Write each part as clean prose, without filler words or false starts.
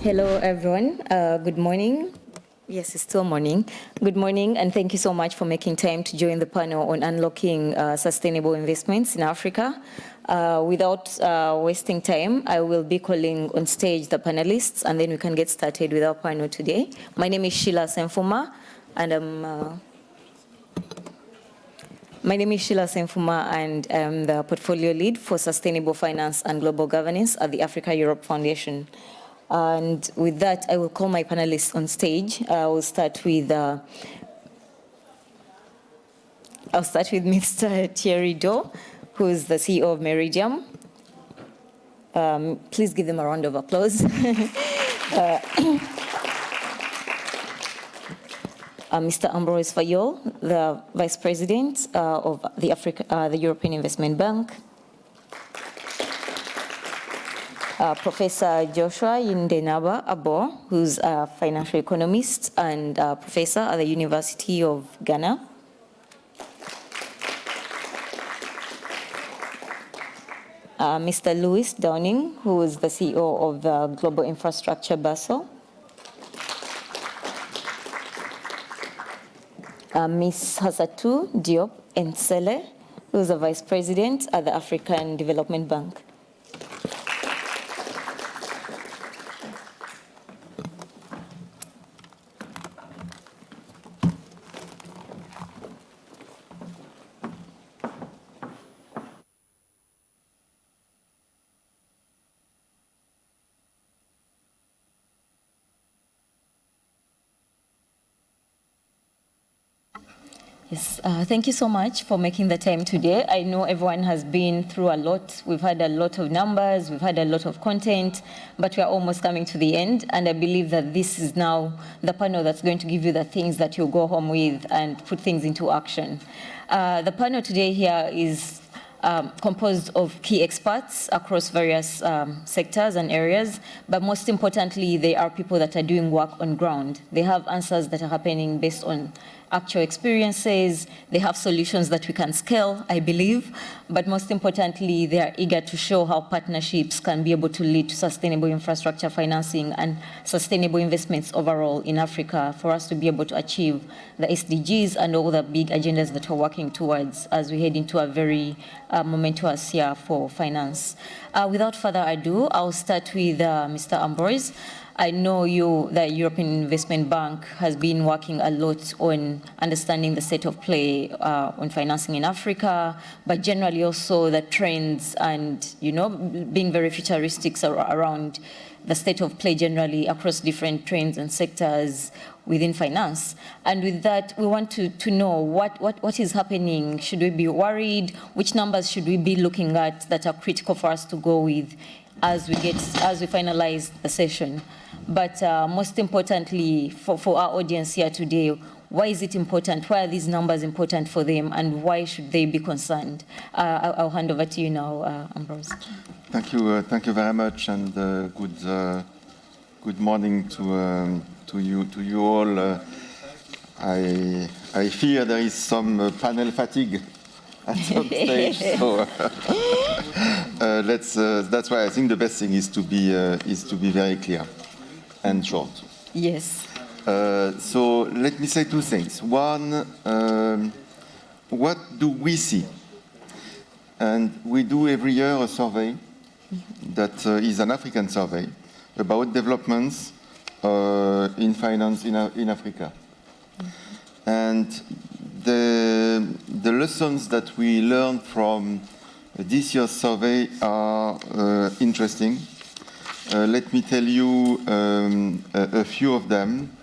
Hello, everyone. Good morning. Yes, it's still morning. Good morning, and thank you so much for making time to join the panel on unlocking sustainable investments in Africa. Without wasting time, I will be calling on stage the panelists, and then we can get started with our panel today. My name is Sheila Senfuma, and I'm the portfolio lead for sustainable finance and global governance at the Africa-Europe Foundation. And with that, I will call my panelists on stage. I'll start with Mr. Thierry Doe, who is the CEO of Meridian. Please give them a round of applause. Mr. Ambroise Fayol, the Vice President of the European Investment Bank. Professor Joshua Yindenaba Abo, who's a financial economist and professor at the University of Ghana. Mr. Louis Downing, who is the CEO of the Global Infrastructure Basel. Ms. Hassatu Diop Ensele, who is the Vice President at the African Development Bank. Yes, thank you so much for making the time today. I know everyone has been through a lot. We've had a lot of numbers, we've had a lot of content, but we are almost coming to the end. And I believe that this is now the panel that's going to give you the things that you'll go home with and put things into action. The panel today here is composed of key experts across various sectors and areas, but most importantly, they are people that are doing work on ground. They have answers that are happening based on actual experiences. They have solutions that we can scale, I believe, but most importantly, they are eager to show how partnerships can be able to lead to sustainable infrastructure financing and sustainable investments overall in Africa for us to be able to achieve the SDGs and all the big agendas that we're working towards as we head into a very momentous year for finance. Without further ado, I'll start with Mr. Ambroise. I know the European Investment Bank has been working a lot on understanding the state of play on financing in Africa, but generally also the trends and, being very futuristic around the state of play generally across different trends and sectors within finance. And with that, we want to know what is happening. Should we be worried? Which numbers should we be looking at that are critical for us to go with as we finalize the session? But most importantly, for our audience here today, why is it important? Why are these numbers important for them, and why should they be concerned? I'll hand over to you now, Ambrose. Thank you very much, and good morning to you all. I fear there is some panel fatigue at some stage, so that's why I think the best thing is to be very clear and short. Yes. So let me say two things. One, what do we see? And we do every year a survey that is an African survey about developments in finance in Africa. And the lessons that we learned from this year's survey are interesting. Let me tell you a few of them.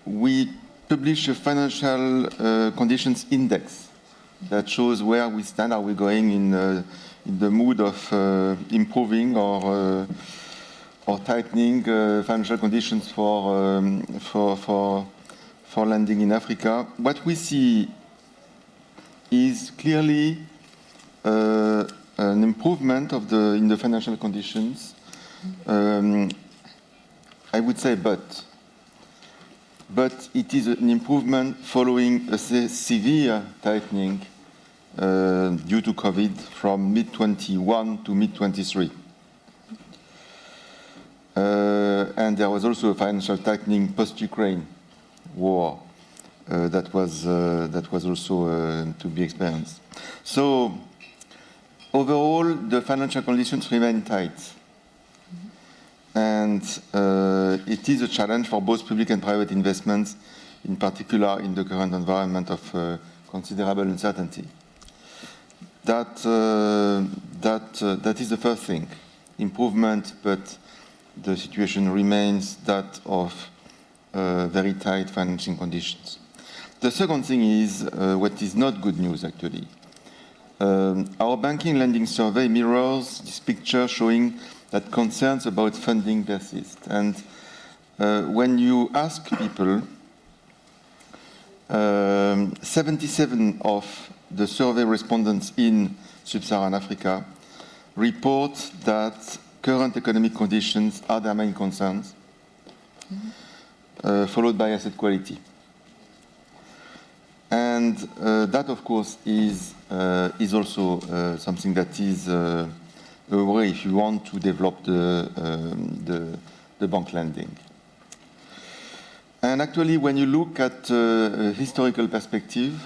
We publish a financial conditions index that shows where we stand. Are we going in the mood of improving or tightening financial conditions for lending in Africa? What we see is clearly an improvement in the financial conditions. I would say but it is an improvement following a severe tightening due to COVID from mid-21 to mid-23. And there was also a financial tightening post-Ukraine war that was also to be experienced. So overall, the financial conditions remain tight. And it is a challenge for both public and private investments, in particular in the current environment of considerable uncertainty. That is the first thing, improvement, but the situation remains that of very tight financing conditions. The second thing is what is not good news, actually. Our banking lending survey mirrors this picture showing that concerns about funding persist. And when you ask people, 77 of the survey respondents in sub-Saharan Africa report that current economic conditions are their main concerns, followed by asset quality. And that, of course, is also something that is a way if you want to develop the bank lending. And actually, when you look at a historical perspective,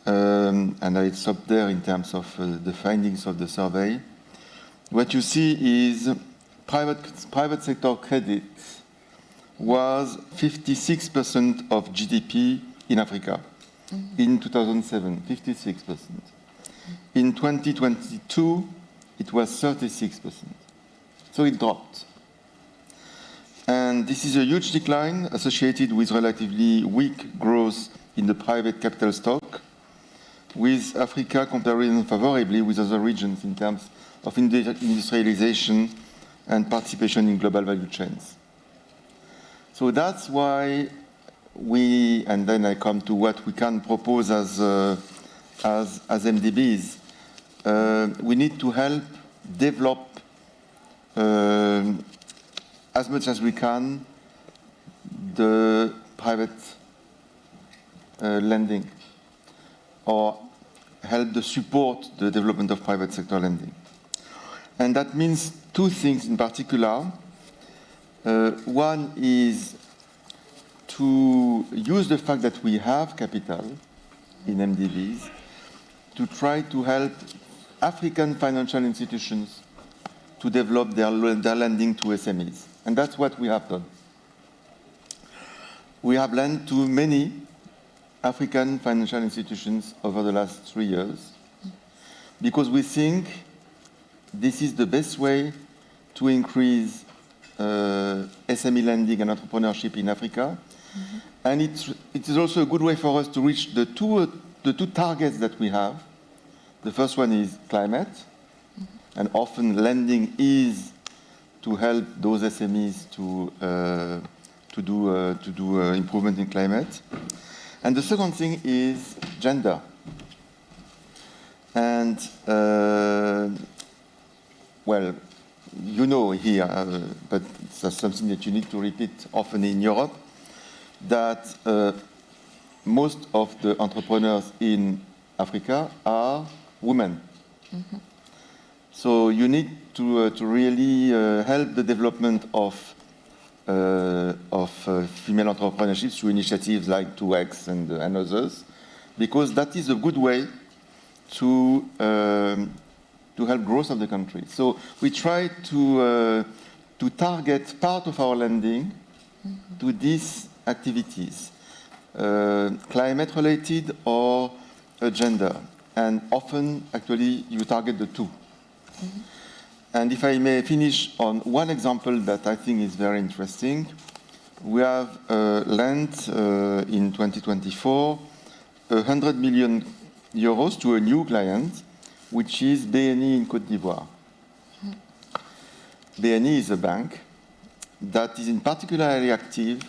and it's up there in terms of the findings of the survey, what you see is private sector credit was 56% of GDP in Africa in 2007, 56%. In 2022, it was 36%. So it dropped. And this is a huge decline associated with relatively weak growth in the private capital stock, with Africa comparing favorably with other regions in terms of industrialization and participation in global value chains. So that's why we, and then I come to what we can propose as MDBs, we need to help develop as much as we can the private lending, or help to support the development of private sector lending. And that means two things in particular. One is to use the fact that we have capital in MDBs to try to help African financial institutions to develop their lending to SMEs. And that's what we have done. We have lent to many African financial institutions over the last 3 years because we think this is the best way to increase SME lending and entrepreneurship in Africa. And it is also a good way for us to reach the two targets that we have. The first one is climate, and often lending is to help those SMEs to do improvement in climate. And the second thing is gender. And well, you know here, but it's something that you need to repeat often in Europe, that most of the entrepreneurs in Africa are women. So you need to really help the development of female entrepreneurship through initiatives like 2X and others, because that is a good way to help growth of the country. So we try to target part of our lending to these activities, climate-related or gender. And often, actually, you target the two. And if I may finish on one example that I think is very interesting, we have lent in 2024 100 million euros to a new client, which is BNI in Côte d'Ivoire. BNI is a bank that is in particularly active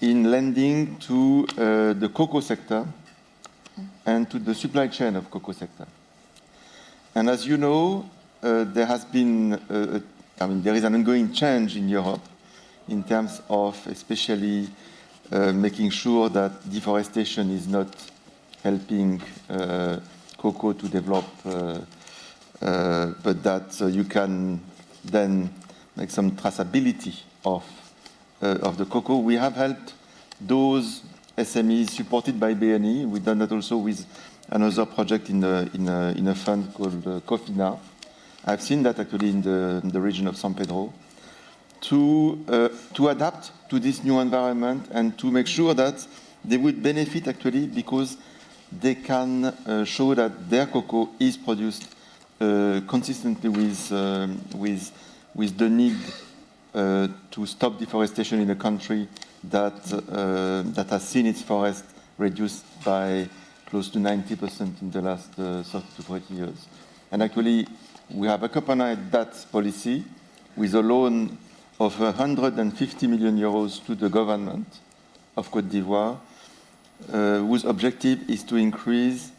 in lending to the cocoa sector and to the supply chain of cocoa sector. And as you know, there has been, there is an ongoing change in Europe in terms of especially making sure that deforestation is not helping cocoa to develop, but that you can then make some traceability of the cocoa. We have helped those SMEs supported by BNE. We've done that also with another project in a fund called Cofina. I've seen that actually in the region of San Pedro, to adapt to this new environment and to make sure that they would benefit actually because they can show that their cocoa is produced consistently with the need to stop deforestation in a country that has seen its forest reduced by close to 90% in the last 30 to 40 years. And actually, we have accompanied that policy with a loan of 150 million euros to the government of Côte d'Ivoire, whose objective is to increase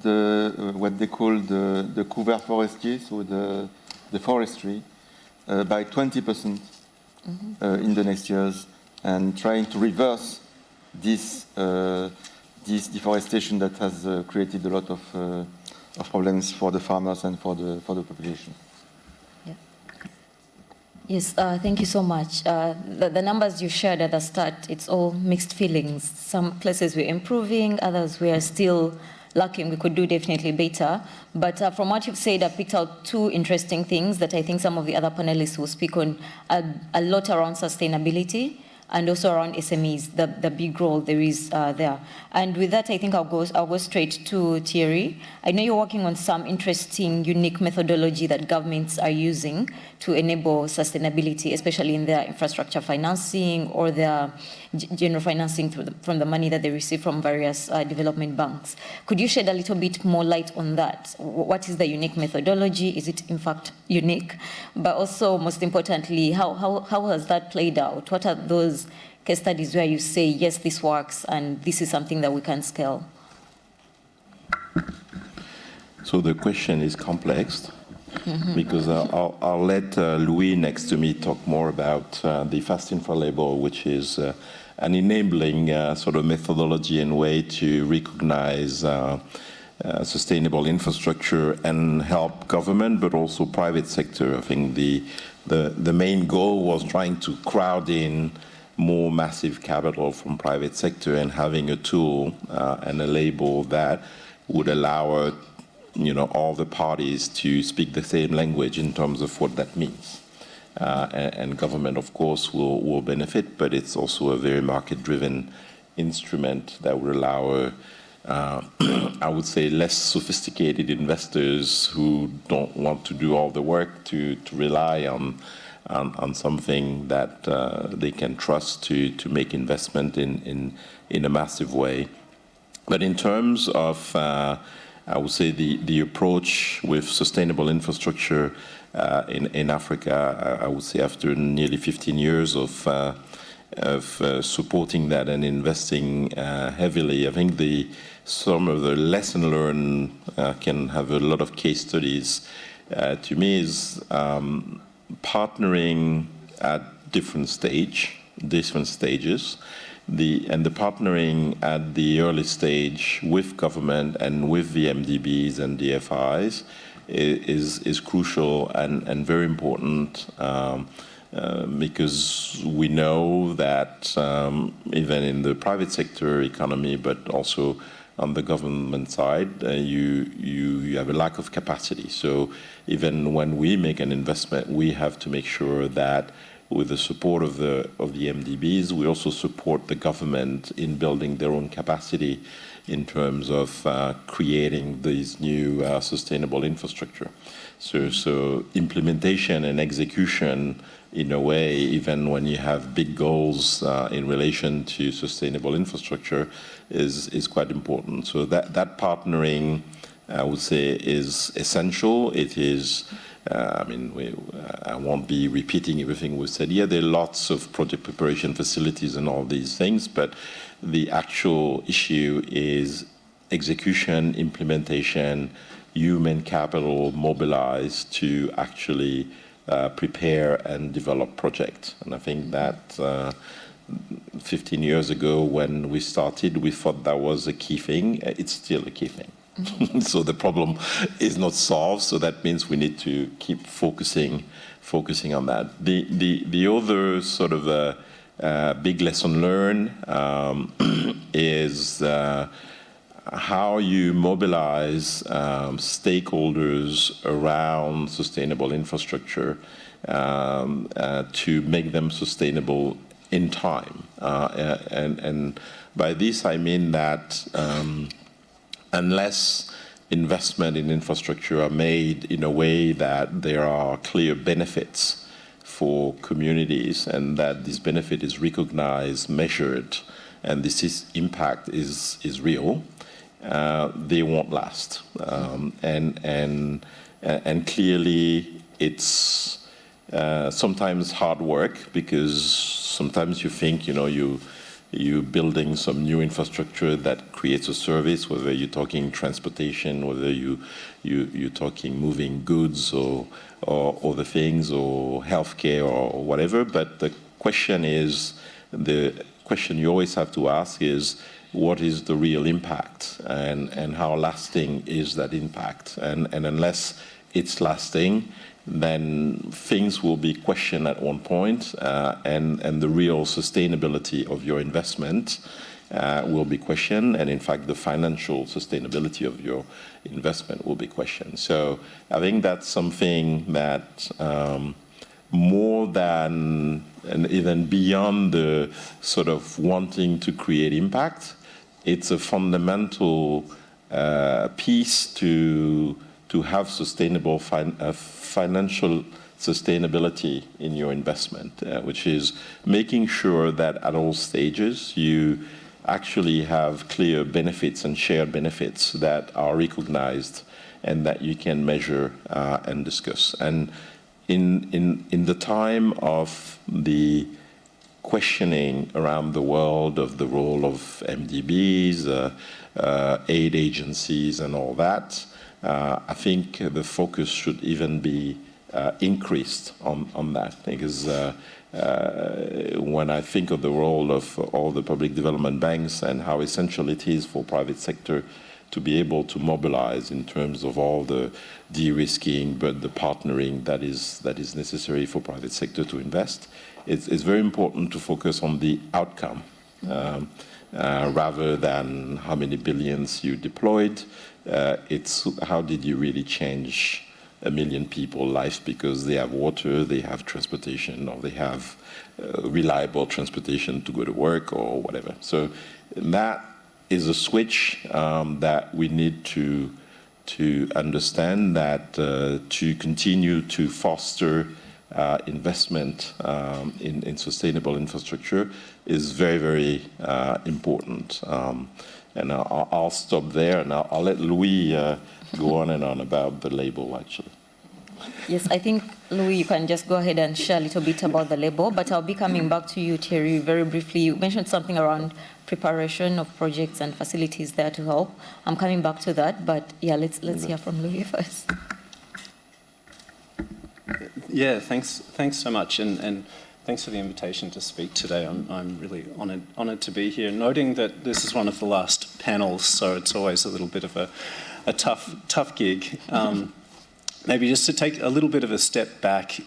what they call the couvert forestier, so the forestry, by 20% in the next years, and trying to reverse this deforestation that has created a lot of problems for the farmers and for the population. Yeah. Yes, thank you so much. The numbers you shared at the start, it's all mixed feelings. Some places we're improving, others we are still lacking. We could do definitely better. But from what you've said, I picked out two interesting things that I think some of the other panelists will speak on, a lot around sustainability and also around SMEs, the big role there is there. And with that, I think I'll go straight to Thierry. I know you're working on some interesting, unique methodology that governments are using to enable sustainability, especially in their infrastructure financing or their general financing from the money that they receive from various development banks. Could you shed a little bit more light on that? What is the unique methodology? Is it in fact unique? But also, most importantly, how has that played out? What are those case studies where you say, yes, this works and this is something that we can scale? So the question is complex because I'll let Louis next to me talk more about the Fast Infra label, which is an enabling sort of methodology and way to recognize sustainable infrastructure and help government, but also private sector. I think the main goal was trying to crowd in more massive capital from private sector and having a tool and a label that would allow all the parties to speak the same language in terms of what that means. And government, of course, will benefit, but it's also a very market-driven instrument that would allow, I would say, less sophisticated investors who don't want to do all the work to rely on something that they can trust to make investment in a massive way. But in terms of, I would say, the approach with sustainable infrastructure in Africa, I would say after nearly 15 years of supporting that and investing heavily, I think some of the lesson learned can have a lot of case studies. To me, is partnering at different stages, and the partnering at the early stage with government and with the MDBs and DFIs is crucial and very important because we know that even in the private sector economy, but also on the government side, you have a lack of capacity. So even when we make an investment, we have to make sure that with the support of the MDBs, we also support the government in building their own capacity in terms of creating these new sustainable infrastructure. So implementation and execution, in a way, even when you have big goals in relation to sustainable infrastructure, is quite important. So that partnering, I would say, is essential. It is. I won't be repeating everything we said here. There are lots of project preparation facilities and all these things, but the actual issue is execution, implementation, human capital mobilized to actually prepare and develop projects. And I think that 15 years ago when we started, we thought that was a key thing. It's still a key thing. So the problem is not solved. So that means we need to keep focusing on that. The other sort of big lesson learned is how you mobilize stakeholders around sustainable infrastructure to make them sustainable in time. And by this I mean that unless investment in infrastructure are made in a way that there are clear benefits for communities and that this benefit is recognized, measured, and this impact is real, they won't last. And clearly it's sometimes hard work, because sometimes you think, you're building some new infrastructure that creates a service, whether you're talking transportation, whether you're talking moving goods or other things, or healthcare or whatever. But the question you always have to ask is, what is the real impact, and how lasting is that impact? And unless it's lasting, then things will be questioned at one point, and the real sustainability of your investment will be questioned, and in fact the financial sustainability of your investment will be questioned. So I think that's something that more than and even beyond the sort of wanting to create impact, it's a fundamental piece to have sustainable financial sustainability in your investment, which is making sure that at all stages you actually have clear benefits and shared benefits that are recognized and that you can measure and discuss. And in the time of the questioning around the world of the role of MDBs, aid agencies and all that, I think the focus should even be increased on that, because when I think of the role of all the public development banks and how essential it is for private sector to be able to mobilize in terms of all the de-risking, but the partnering that is necessary for private sector to invest, it's very important to focus on the outcome rather than how many billions you deployed. It's how did you really change 1 million people's lives because they have water, they have transportation, or they have reliable transportation to go to work or whatever. So that is a switch that we need to understand, that to continue to foster investment in sustainable infrastructure is very, very important. And I'll stop there, and I'll let Louis go on and on about the label, actually. Yes, I think, Louis, you can just go ahead and share a little bit about the label, but I'll be coming back to you, Thierry, very briefly. You mentioned something around preparation of projects and facilities there to help. I'm coming back to that, but yeah, let's hear from Louis first. Yeah, thanks so much, and thanks for the invitation to speak today. I'm really honoured to be here, noting that this is one of the last panels, so it's always a little bit of a tough gig. Maybe just to take a little bit of a step back.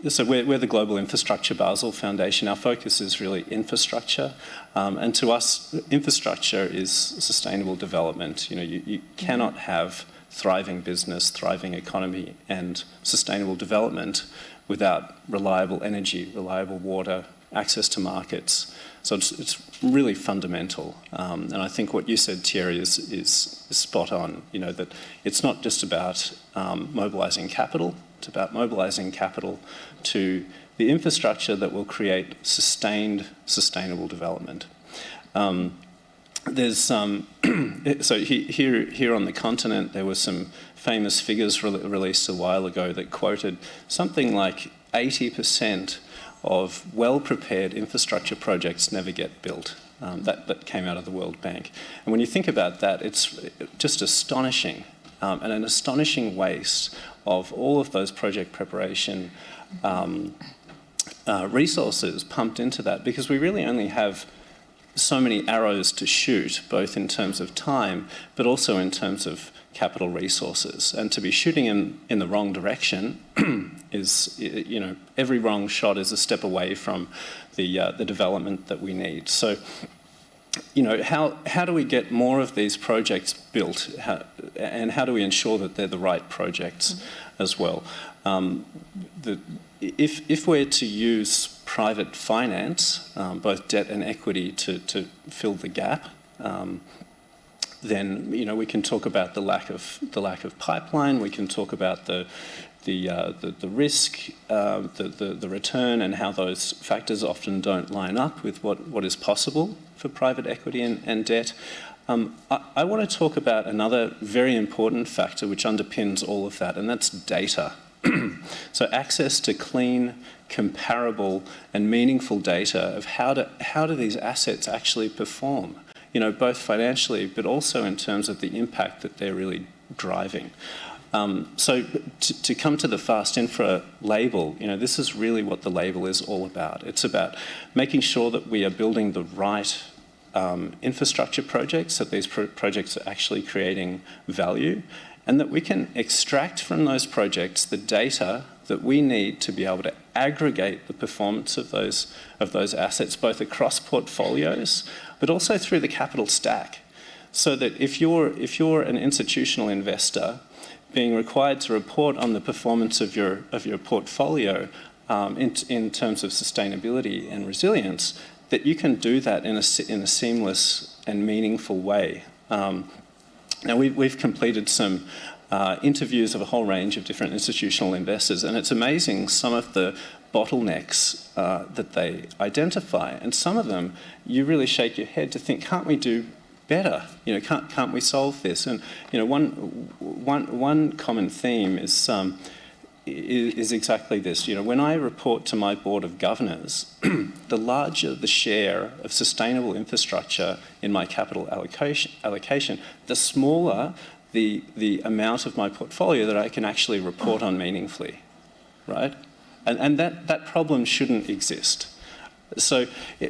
So we're the Global Infrastructure Basel Foundation. Our focus is really infrastructure, and to us, infrastructure is sustainable development. You cannot have thriving business, thriving economy, and sustainable development without reliable energy, reliable water, access to markets. So it's really fundamental. And I think what you said, Thierry, is spot on. That it's not just about mobilising capital. It's about mobilising capital to the infrastructure that will create sustainable development. There's so here on the continent, there were some famous figures released a while ago that quoted something like 80% of well-prepared infrastructure projects never get built. That came out of the World Bank. And when you think about that, it's just astonishing, and an astonishing waste of all of those project preparation resources pumped into that, because we really only have so many arrows to shoot, both in terms of time, but also in terms of capital resources. And to be shooting in the wrong direction is, you know, every wrong shot is a step away from the development that we need. So, you know, how do we get more of these projects built, and how do we ensure that they're the right projects as well? If we're to use private finance, both debt and equity, to fill the gap, then, you know, we can talk about the lack of pipeline. We can talk about the risk, the return, and how those factors often don't line up with what is possible for private equity and debt. I want to talk about another very important factor which underpins all of that, and that's data. So access to clean, comparable, and meaningful data of how do these assets actually perform, you know, both financially, but also in terms of the impact that they're really driving. So to come to the Fast Infra label, you know, this is really what the label is all about. It's about making sure that we are building the right infrastructure projects, that these projects are actually creating value, and that we can extract from those projects the data that we need to be able to aggregate the performance of those assets, both across portfolios, but also through the capital stack. So that if you're an institutional investor being required to report on the performance of your portfolio in terms of sustainability and resilience, that you can do that in a seamless and meaningful way. Now, we've completed some interviews of a whole range of different institutional investors, and it's amazing some of the bottlenecks that they identify. And some of them, you really shake your head to think, can't we do better? You know, can't we solve this? And, you know, one common theme is exactly this. You know, when I report to my board of governors, the larger the share of sustainable infrastructure in my capital allocation, the smaller the amount of my portfolio that I can actually report on meaningfully, right? And that problem shouldn't exist. So,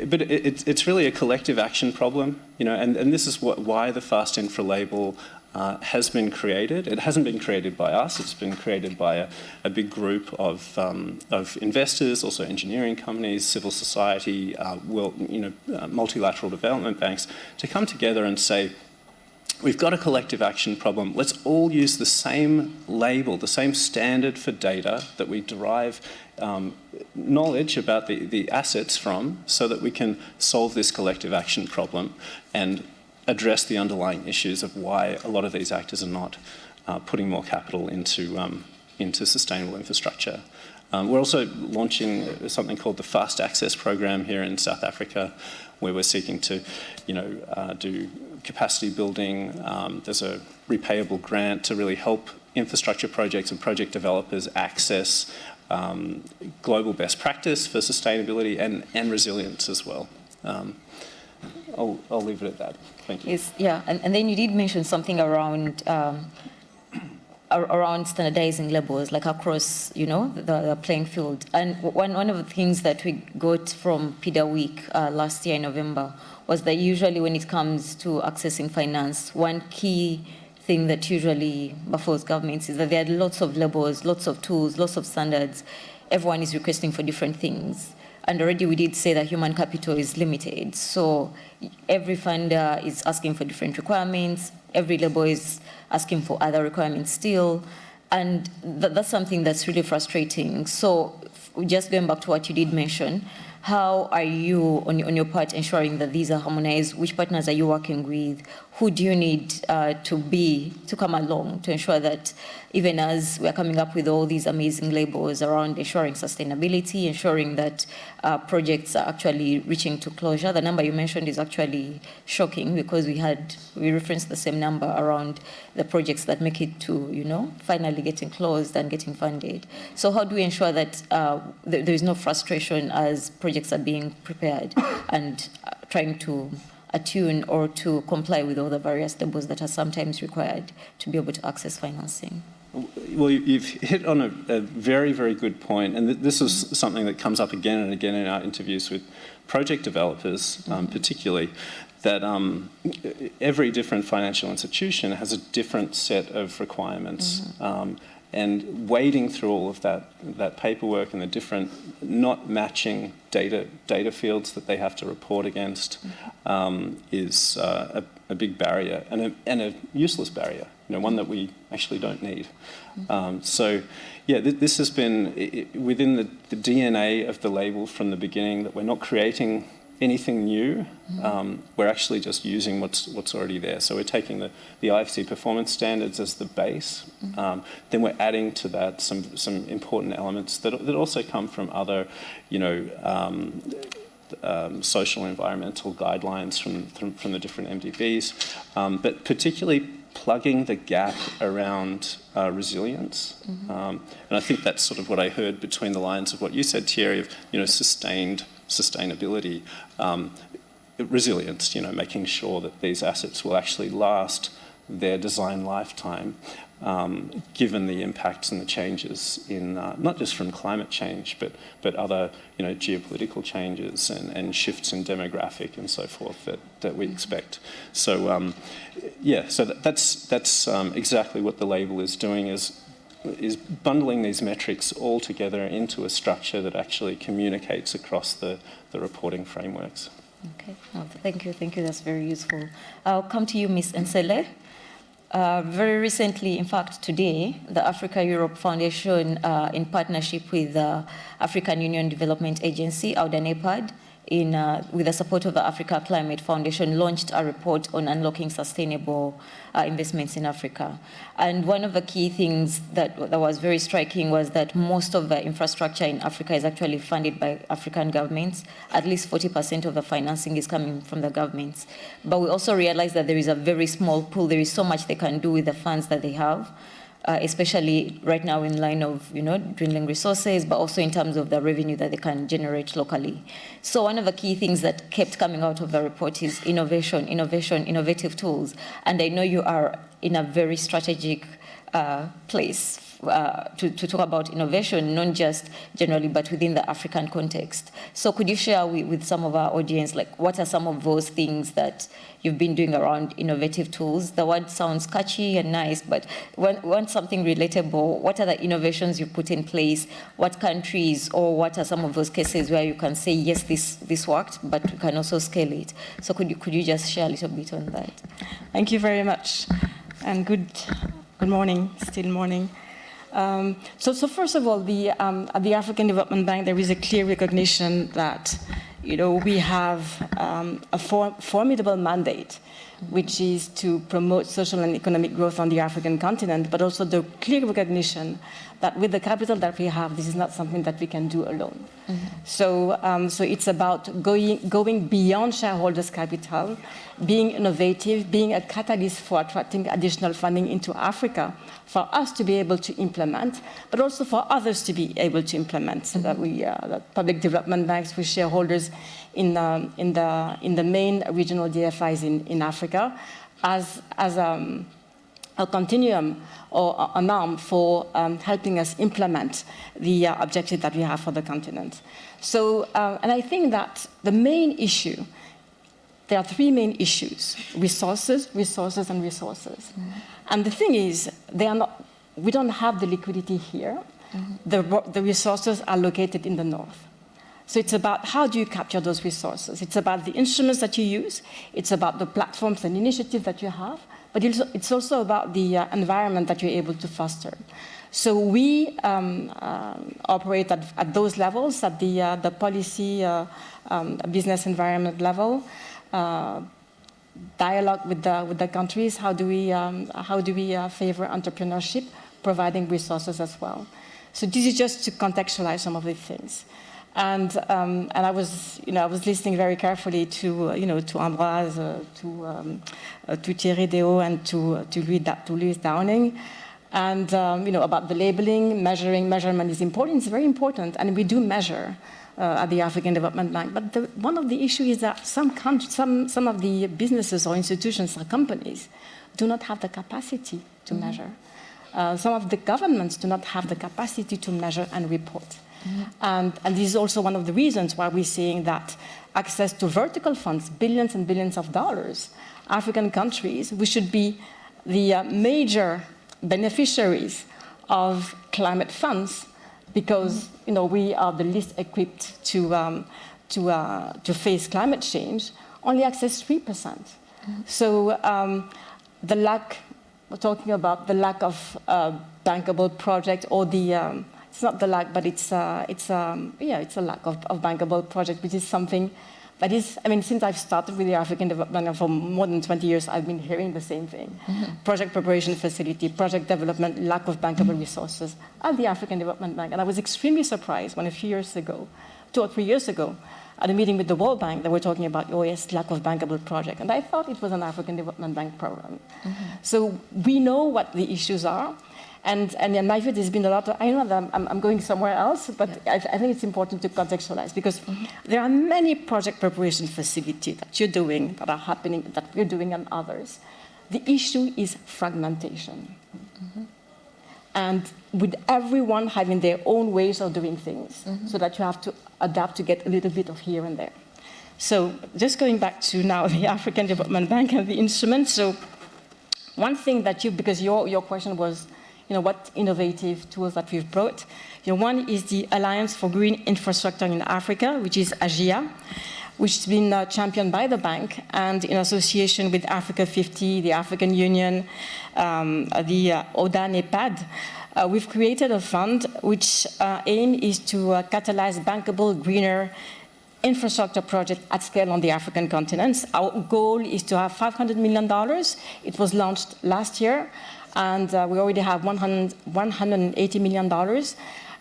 but it's really a collective action problem, you know, and this is why the Fast Infra label has been created. It hasn't been created by us. It's been created by a big group of investors, also engineering companies, civil society, multilateral development banks, to come together and say, we've got a collective action problem. Let's all use the same label, the same standard for data that we derive knowledge about the assets from, so that we can solve this collective action problem and address the underlying issues of why a lot of these actors are not putting more capital into sustainable infrastructure. We're also launching something called the Fast Access Program here in South Africa, where we're seeking to, do capacity building. There's a repayable grant to really help infrastructure projects and project developers access global best practice for sustainability and resilience as well. I'll leave it at that. Thank you. Yes, yeah, and then you did mention something around standardizing labels, like across, the playing field. And one of the things that we got from PIDA Week last year in November was that usually when it comes to accessing finance, one key thing that usually baffles governments is that there are lots of labels, lots of tools, lots of standards. Everyone is requesting for different things. And already we did say that human capital is limited. So every funder is asking for different requirements. Every label is asking for other requirements still. And that's something that's really frustrating. So just going back to what you did mention, how are you, on your part, ensuring that these are harmonized? Which partners are you working with? Who do you need to come along to ensure that even as we're coming up with all these amazing labels around ensuring sustainability, ensuring that projects are actually reaching to closure? The number you mentioned is actually shocking, because we referenced the same number around the projects that make it to, finally getting closed and getting funded. So how do we ensure that there is no frustration as projects are being prepared and trying to attune or to comply with all the various labels that are sometimes required to be able to access financing? Well, you've hit on a very, very good point, and this is something that comes up again and again in our interviews with project developers, particularly, that every different financial institution has a different set of requirements. And wading through all of that paperwork and the different not matching data fields that they have to report against is a big barrier and a useless barrier, one that we actually don't need. So, yeah, this has been within the DNA of the label from the beginning, that we're not creating anything new. We're actually just using what's already there. So we're taking the IFC performance standards as the base. Then we're adding to that some important elements that also come from other, social environmental guidelines from the different MDBs, but particularly plugging the gap around resilience. And I think that's sort of what I heard between the lines of what you said, Thierry, of sustainability, resilience, making sure that these assets will actually last their design lifetime, given the impacts and the changes in not just from climate change, but other geopolitical changes and shifts in demographic and so forth that we expect. So so that's exactly what the label is doing, is bundling these metrics all together into a structure that actually communicates across the reporting frameworks. Okay, thank you, that's very useful. I'll come to you, Ms. Nsele. Very recently, in fact today, the Africa-Europe Foundation, in partnership with the African Union Development Agency, AUDA-NEPAD, with the support of the Africa Climate Foundation, launched a report on unlocking sustainable investments in Africa. And one of the key things that was very striking was that most of the infrastructure in Africa is actually funded by African governments. At least 40% of the financing is coming from the governments. But we also realize that there is a very small pool. There is so much they can do with the funds that they have. Especially right now in line of dwindling resources, but also in terms of the revenue that they can generate locally. So one of the key things that kept coming out of the report is innovation, innovative tools. And I know you are in a very strategic place to talk about innovation, not just generally, but within the African context. So could you share with some of our audience, like, what are some of those things that you've been doing around innovative tools? The word sounds catchy and nice, but when something relatable, what are the innovations you put in place? What countries, or what are some of those cases where you can say, yes, this worked, but we can also scale it? So could you just share a little bit on that? Thank you very much, and good morning, still morning. So first of all, at the African Development Bank, there is a clear recognition that we have a formidable mandate, which is to promote social and economic growth on the African continent, but also the clear recognition that with the capital that we have, this is not something that we can do alone. So it's about going beyond shareholders' capital, being innovative, being a catalyst for attracting additional funding into Africa, for us to be able to implement, but also for others to be able to implement, so that that public development banks with shareholders in the main regional DFIs in Africa as a continuum or an arm for helping us implement the objective that we have for the continent. So, and I think that the main issue, there are three main issues: resources, and resources. And the thing is, we don't have the liquidity here. The resources are located in the north. So it's about how do you capture those resources. It's about the instruments that you use. It's about the platforms and initiatives that you have. But it's also about the environment that you're able to foster. So we operate at those levels, at the policy, business environment level, dialogue with the countries. How do we favor entrepreneurship, providing resources as well? So this is just to contextualize some of these things. And I was listening very carefully to Ambroise, to Thierry Deo, and to Louise Downing, and about the labeling, measurement is important. It's very important, and we do measure at the African Development Bank. But one of the issues is that some of the businesses or institutions or companies do not have the capacity to measure. some of the governments do not have the capacity to measure and report. And this is also one of the reasons why we're seeing that access to vertical funds, billions and billions of dollars, African countries, we should be the major beneficiaries of climate funds because we are the least equipped to face climate change, only access 3%. So the lack, we're talking about the lack of bankable project or the it's not the lack, but it's a lack of bankable project, which is something that is, since I've started with the African Development for more than 20 years, I've been hearing the same thing. Project preparation facility, project development, lack of bankable resources at the African Development Bank. And I was extremely surprised when a few years ago, 2 or 3 years ago, at a meeting with the World Bank, they were talking about, lack of bankable project. And I thought it was an African Development Bank program. So we know what the issues are. And in my view, there's been a lot of, I know that I'm going somewhere else, but I think it's important to contextualize because there are many project preparation facilities that you're doing, that are happening, that we're doing and others. The issue is fragmentation. And with everyone having their own ways of doing things, so that you have to adapt to get a little bit of here and there. So just going back to now the African Development Bank and the instrument. So one thing that because your question was, what innovative tools that we've brought. One is the Alliance for Green Infrastructure in Africa, which is AGIA, which has been championed by the bank and in association with Africa 50, the African Union, the ODA NEPAD. We've created a fund which aim is to catalyze bankable, greener infrastructure project at scale on the African continent. Our goal is to have $500 million. It was launched last year. And we already have $180 million.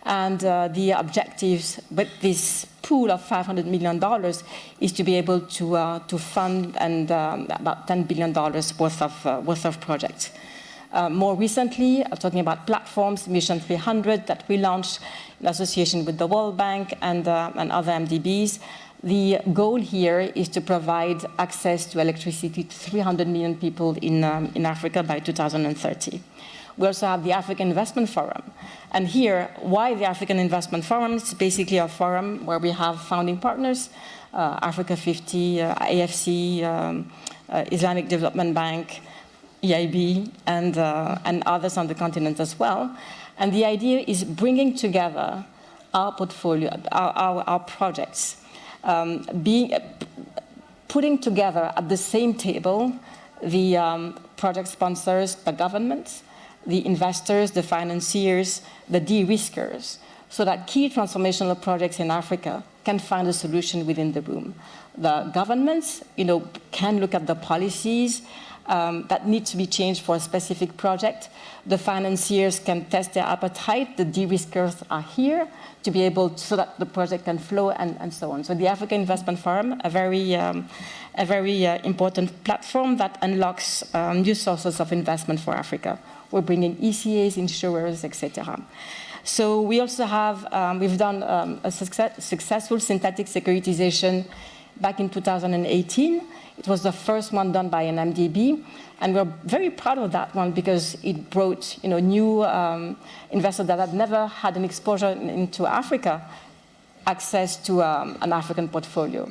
And the objectives with this pool of $500 million is to be able to fund and about $10 billion worth of projects. More recently, I'm talking about platforms, Mission 300, that we launched in association with the World Bank and other MDBs. The goal here is to provide access to electricity to 300 million people in Africa by 2030. We also have the African Investment Forum. And here, why the African Investment Forum? It's basically a forum where we have founding partners, Africa 50, AFC, Islamic Development Bank, EIB, and others on the continent as well. And the idea is bringing together our portfolio, our projects, putting together at the same table the project sponsors, the governments, the investors, the financiers, the de-riskers, so that key transformational projects in Africa can find a solution within the room. The governments, can look at the policies that need to be changed for a specific project. The financiers can test their appetite. The de-riskers are here to be able so that the project can flow and so on. So the African Investment Forum, a very important platform that unlocks new sources of investment for Africa. We're bringing ECAs, insurers, etc. So we also have, we've done a successful synthetic securitization back in 2018. It was the first one done by an MDB, and we're very proud of that one because it brought new investors that had never had an exposure into Africa access to an African portfolio.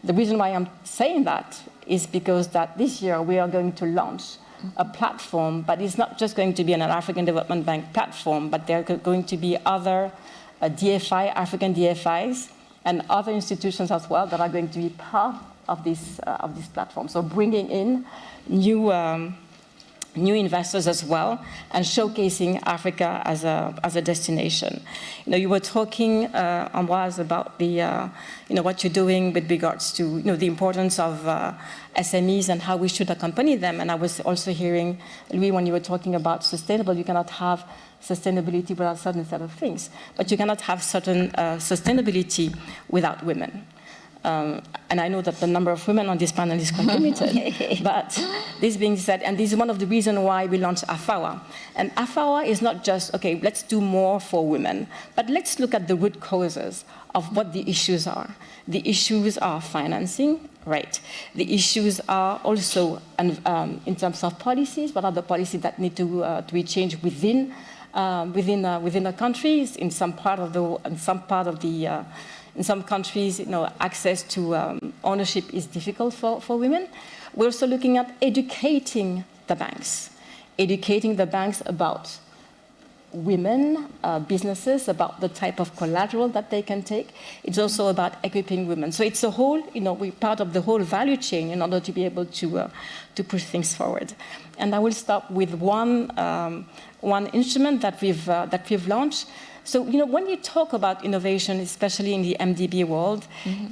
The reason why I'm saying that is because that this year we are going to launch a platform, but it's not just going to be an African Development Bank platform, but there are going to be other DFI, African DFIs, and other institutions as well that are going to be part of this platform. So bringing in new investors as well and showcasing Africa as a destination. You were talking, Ambroise, about the what you're doing with regards to the importance of SMEs and how we should accompany them. And I was also hearing, Louis, when you were talking about sustainable, you cannot have sustainability without certain set of things, but you cannot have certain sustainability without women. And I know that the number of women on this panel is quite limited. But this being said, and this is one of the reasons why we launched AFAWA. And AFAWA is not just, okay, let's do more for women, but let's look at the root causes of what the issues are. The issues are financing, right? The issues are also in terms of policies. What are the policies that need to be changed within the countries? In some countries, access to ownership is difficult for women. We're also looking at educating the banks about women, businesses, about the type of collateral that they can take. It's also about equipping women. So it's a whole, we're part of the whole value chain in order to be able to push things forward. And I will start with one instrument that we've launched. So, when you talk about innovation, especially in the MDB world,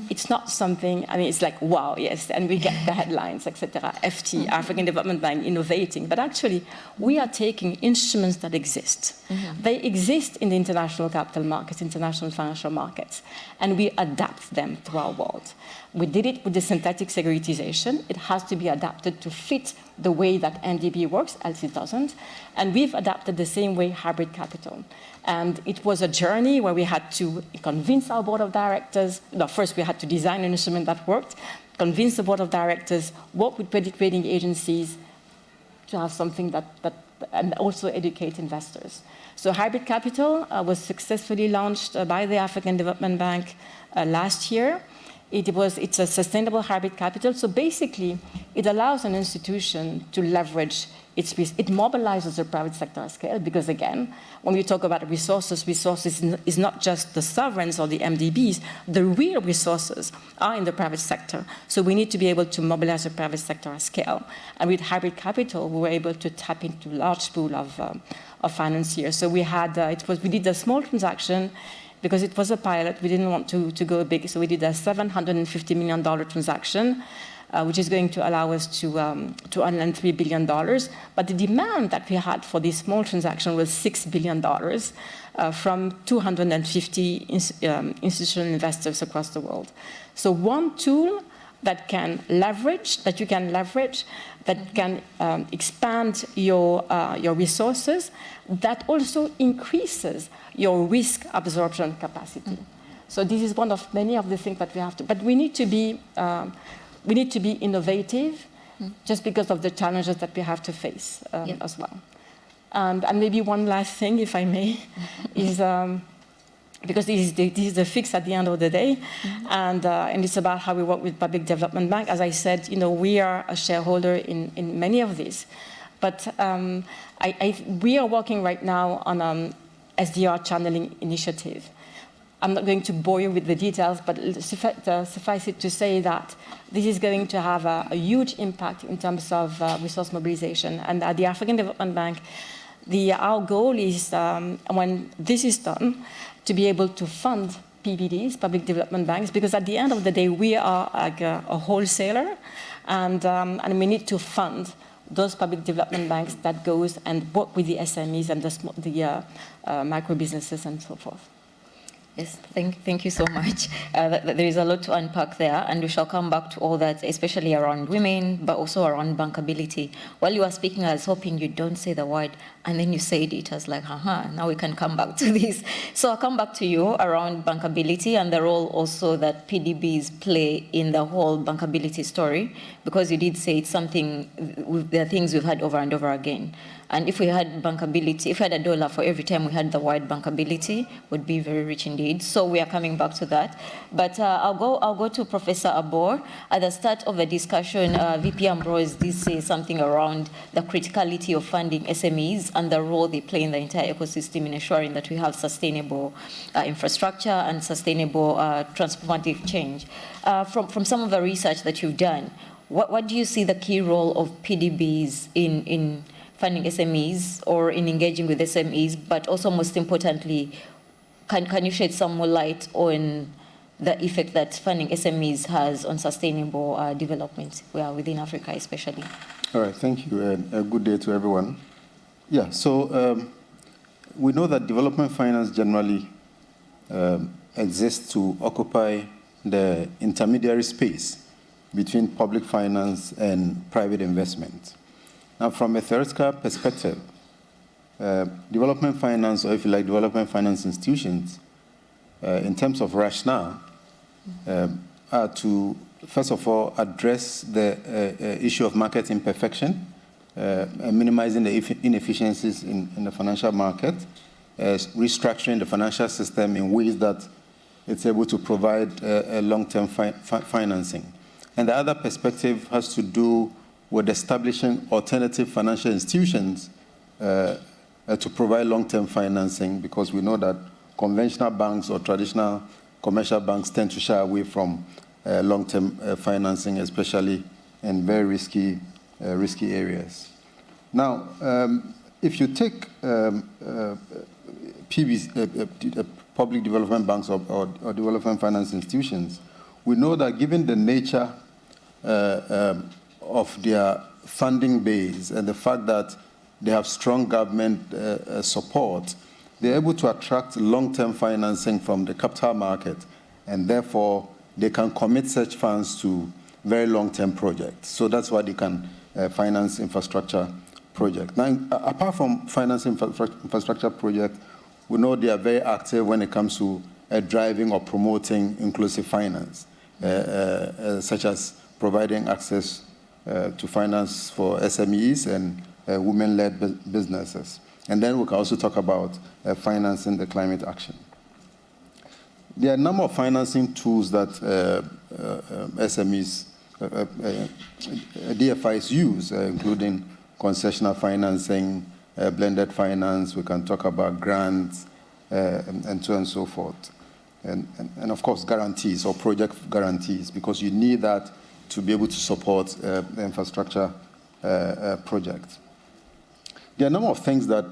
it's not something, it's like, wow, yes, and we get the headlines, etc. FT, African Development Bank, innovating. But actually, we are taking instruments that exist. They exist in the international capital markets, international financial markets, and we adapt them to our world. We did it with the synthetic securitization. It has to be adapted to fit the way that MDB works, else it doesn't. And we've adapted the same way hybrid capital. And it was a journey where we had to convince our board of directors. First, we had to design an instrument that worked, convince the board of directors, work with credit rating agencies to have something and also educate investors. So hybrid capital was successfully launched by the African Development Bank last year. It's a sustainable hybrid capital. So basically, it allows an institution to leverage its risk. It mobilizes the private sector at scale because, again, when we talk about resources is not just the sovereigns or the MDBs. The real resources are in the private sector. So we need to be able to mobilize the private sector at scale. And with hybrid capital, we were able to tap into a large pool of financiers. So we did a small transaction. Because it was a pilot, we didn't want to go big, so we did a $750 million transaction, which is going to allow us to earn $3 billion. But the demand that we had for this small transaction was $6 billion from 250 institutional investors across the world. So one tool that you can leverage, that can expand your resources, that also increases your risk absorption capacity. So this is one of many of the things that we have to. But we need to be innovative, just because of the challenges that we have to face as well. And maybe one last thing, if I may, is. Because this is the fix at the end of the day, and it's about how we work with Public Development Bank. As I said, we are a shareholder in many of these, but we are working right now on SDR channeling initiative. I'm not going to bore you with the details, but suffice it to say that this is going to have a huge impact in terms of resource mobilization. And at the African Development Bank, our goal is, when this is done, to be able to fund PBDs, public development banks, because at the end of the day, we are like a wholesaler, and we need to fund those public development banks that goes and work with the SMEs and the micro businesses and so forth. Yes, thank you so much. There is a lot to unpack there, and we shall come back to all that, especially around women, but also around bankability. While you were speaking, I was hoping you don't say the word, and then you said it. I was like, now we can come back to this. So I'll come back to you around bankability and the role also that PDBs play in the whole bankability story, because you did say it's something, there are things we've had over and over again. And if we had bankability, if we had $1 for every time we had the word bankability, would be very rich indeed. So we are coming back to that. But I'll go to Professor Abor. At the start of the discussion, VP Ambrose did say something around the criticality of funding SMEs and the role they play in the entire ecosystem in ensuring that we have sustainable infrastructure and sustainable transformative change. From some of the research that you've done, what do you see the key role of PDBs in funding SMEs or in engaging with SMEs, but also most importantly, can you shed some more light on the effect that funding SMEs has on sustainable development within Africa especially? All right, thank you, and a good day to everyone. Yeah, so we know that development finance generally exists to occupy the intermediary space between public finance and private investment. Now, from a theoretical perspective, development finance, or if you like, development finance institutions, in terms of rationale, are to, first of all, address the issue of market imperfection, minimizing the inefficiencies in the financial market, restructuring the financial system in ways that it's able to provide long-term financing. And the other perspective has to do with establishing alternative financial institutions to provide long-term financing, because we know that conventional banks or traditional commercial banks tend to shy away from long-term financing, especially in very risky areas. Now, if you take public development banks or development finance institutions, we know that given the nature of their funding base and the fact that they have strong government support, they're able to attract long-term financing from the capital market, and therefore they can commit such funds to very long-term projects. So that's why they can finance infrastructure projects. Now, apart from financing infrastructure projects, we know they are very active when it comes to driving or promoting inclusive finance, such as providing access to finance for SMEs and women-led businesses. And then we can also talk about financing the climate action. There are a number of financing tools that SMEs, DFIs use, including concessional financing, blended finance. We can talk about grants, and so on and so forth. And of course, guarantees or project guarantees, because you need that to be able to support the infrastructure projects. There are a number of things that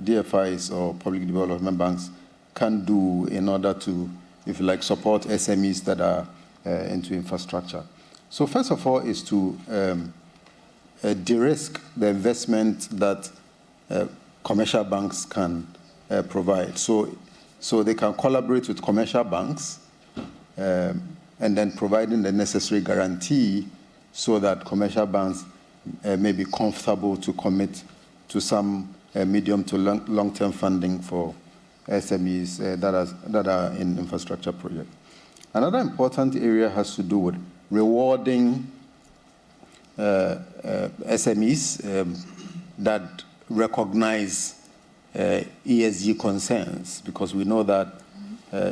DFIs or public development banks can do in order to, if you like, support SMEs that are into infrastructure. So first of all is to de-risk the investment that commercial banks can provide. So they can collaborate with commercial banks and then providing the necessary guarantee so that commercial banks may be comfortable to commit to some medium to long-term funding for SMEs that are in infrastructure projects. Another important area has to do with rewarding SMEs that recognize ESG concerns, because we know that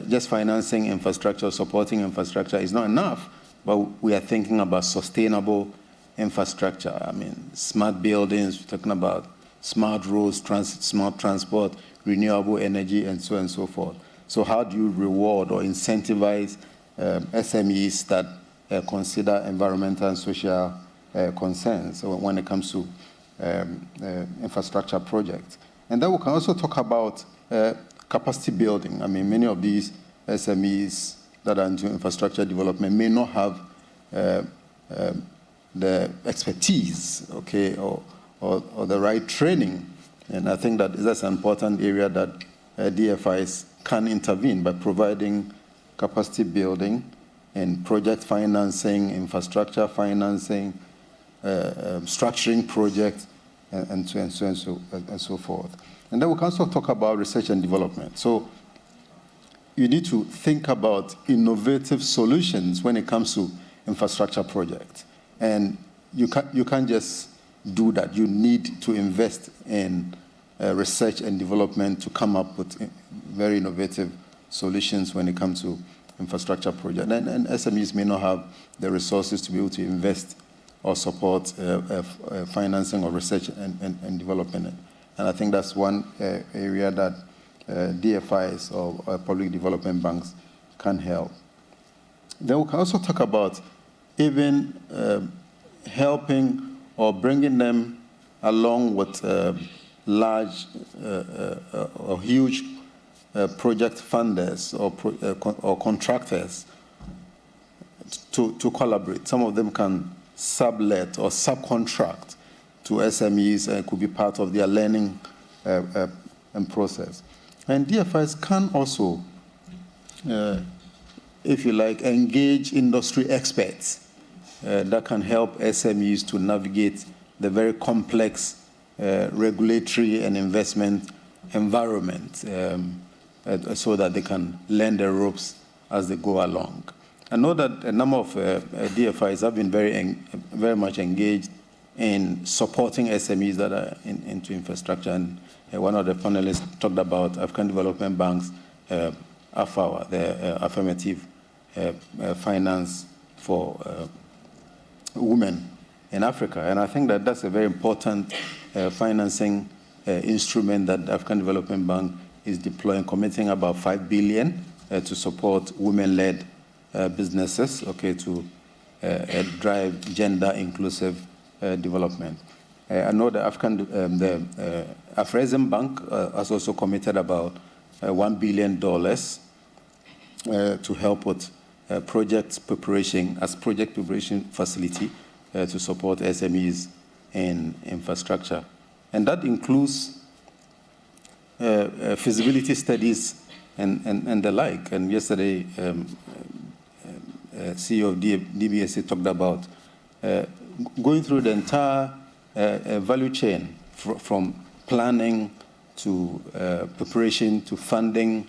just financing infrastructure, supporting infrastructure is not enough, but we are thinking about sustainable infrastructure. I mean, smart buildings, we're talking about smart roads, smart transport, renewable energy, and so on and so forth. So how do you reward or incentivize SMEs that consider environmental and social concerns when it comes to infrastructure projects? And then we can also talk about capacity building. I mean, many of these SMEs that are into infrastructure development may not have the expertise, okay, or the right training. And I think that that's an important area that DFIs can intervene by providing capacity building and project financing, infrastructure financing, structuring projects, and so forth. And then we can also talk about research and development. So you need to think about innovative solutions when it comes to infrastructure projects. And you can't just do that. You need to invest in research and development to come up with very innovative solutions when it comes to infrastructure projects. And SMEs may not have the resources to be able to invest or support financing or research and development. And I think that's one area that DFIs or public development banks can help. Then we can also talk about even helping or bringing them along with large or huge project funders or contractors to collaborate. Some of them can sublet or subcontract to SMEs and could be part of their learning process. And DFIs can also if you like, engage industry experts that can help SMEs to navigate the very complex regulatory and investment environment so that they can learn the ropes as they go along. I know that a number of DFIs have been very much engaged in supporting SMEs that are into infrastructure. And one of the panelists talked about African Development Bank's AFAWA, the Affirmative Finance for Women in Africa. And I think that that's a very important financing instrument that the African Development Bank is deploying, committing about $5 billion to support women-led businesses, okay, to drive gender-inclusive development. I know the Afrexim Bank has also committed about $1 billion to help with project preparation facility to support SMEs in infrastructure. And that includes feasibility studies and the like. And yesterday, CEO of DBSA talked about going through the entire value chain from planning to preparation to funding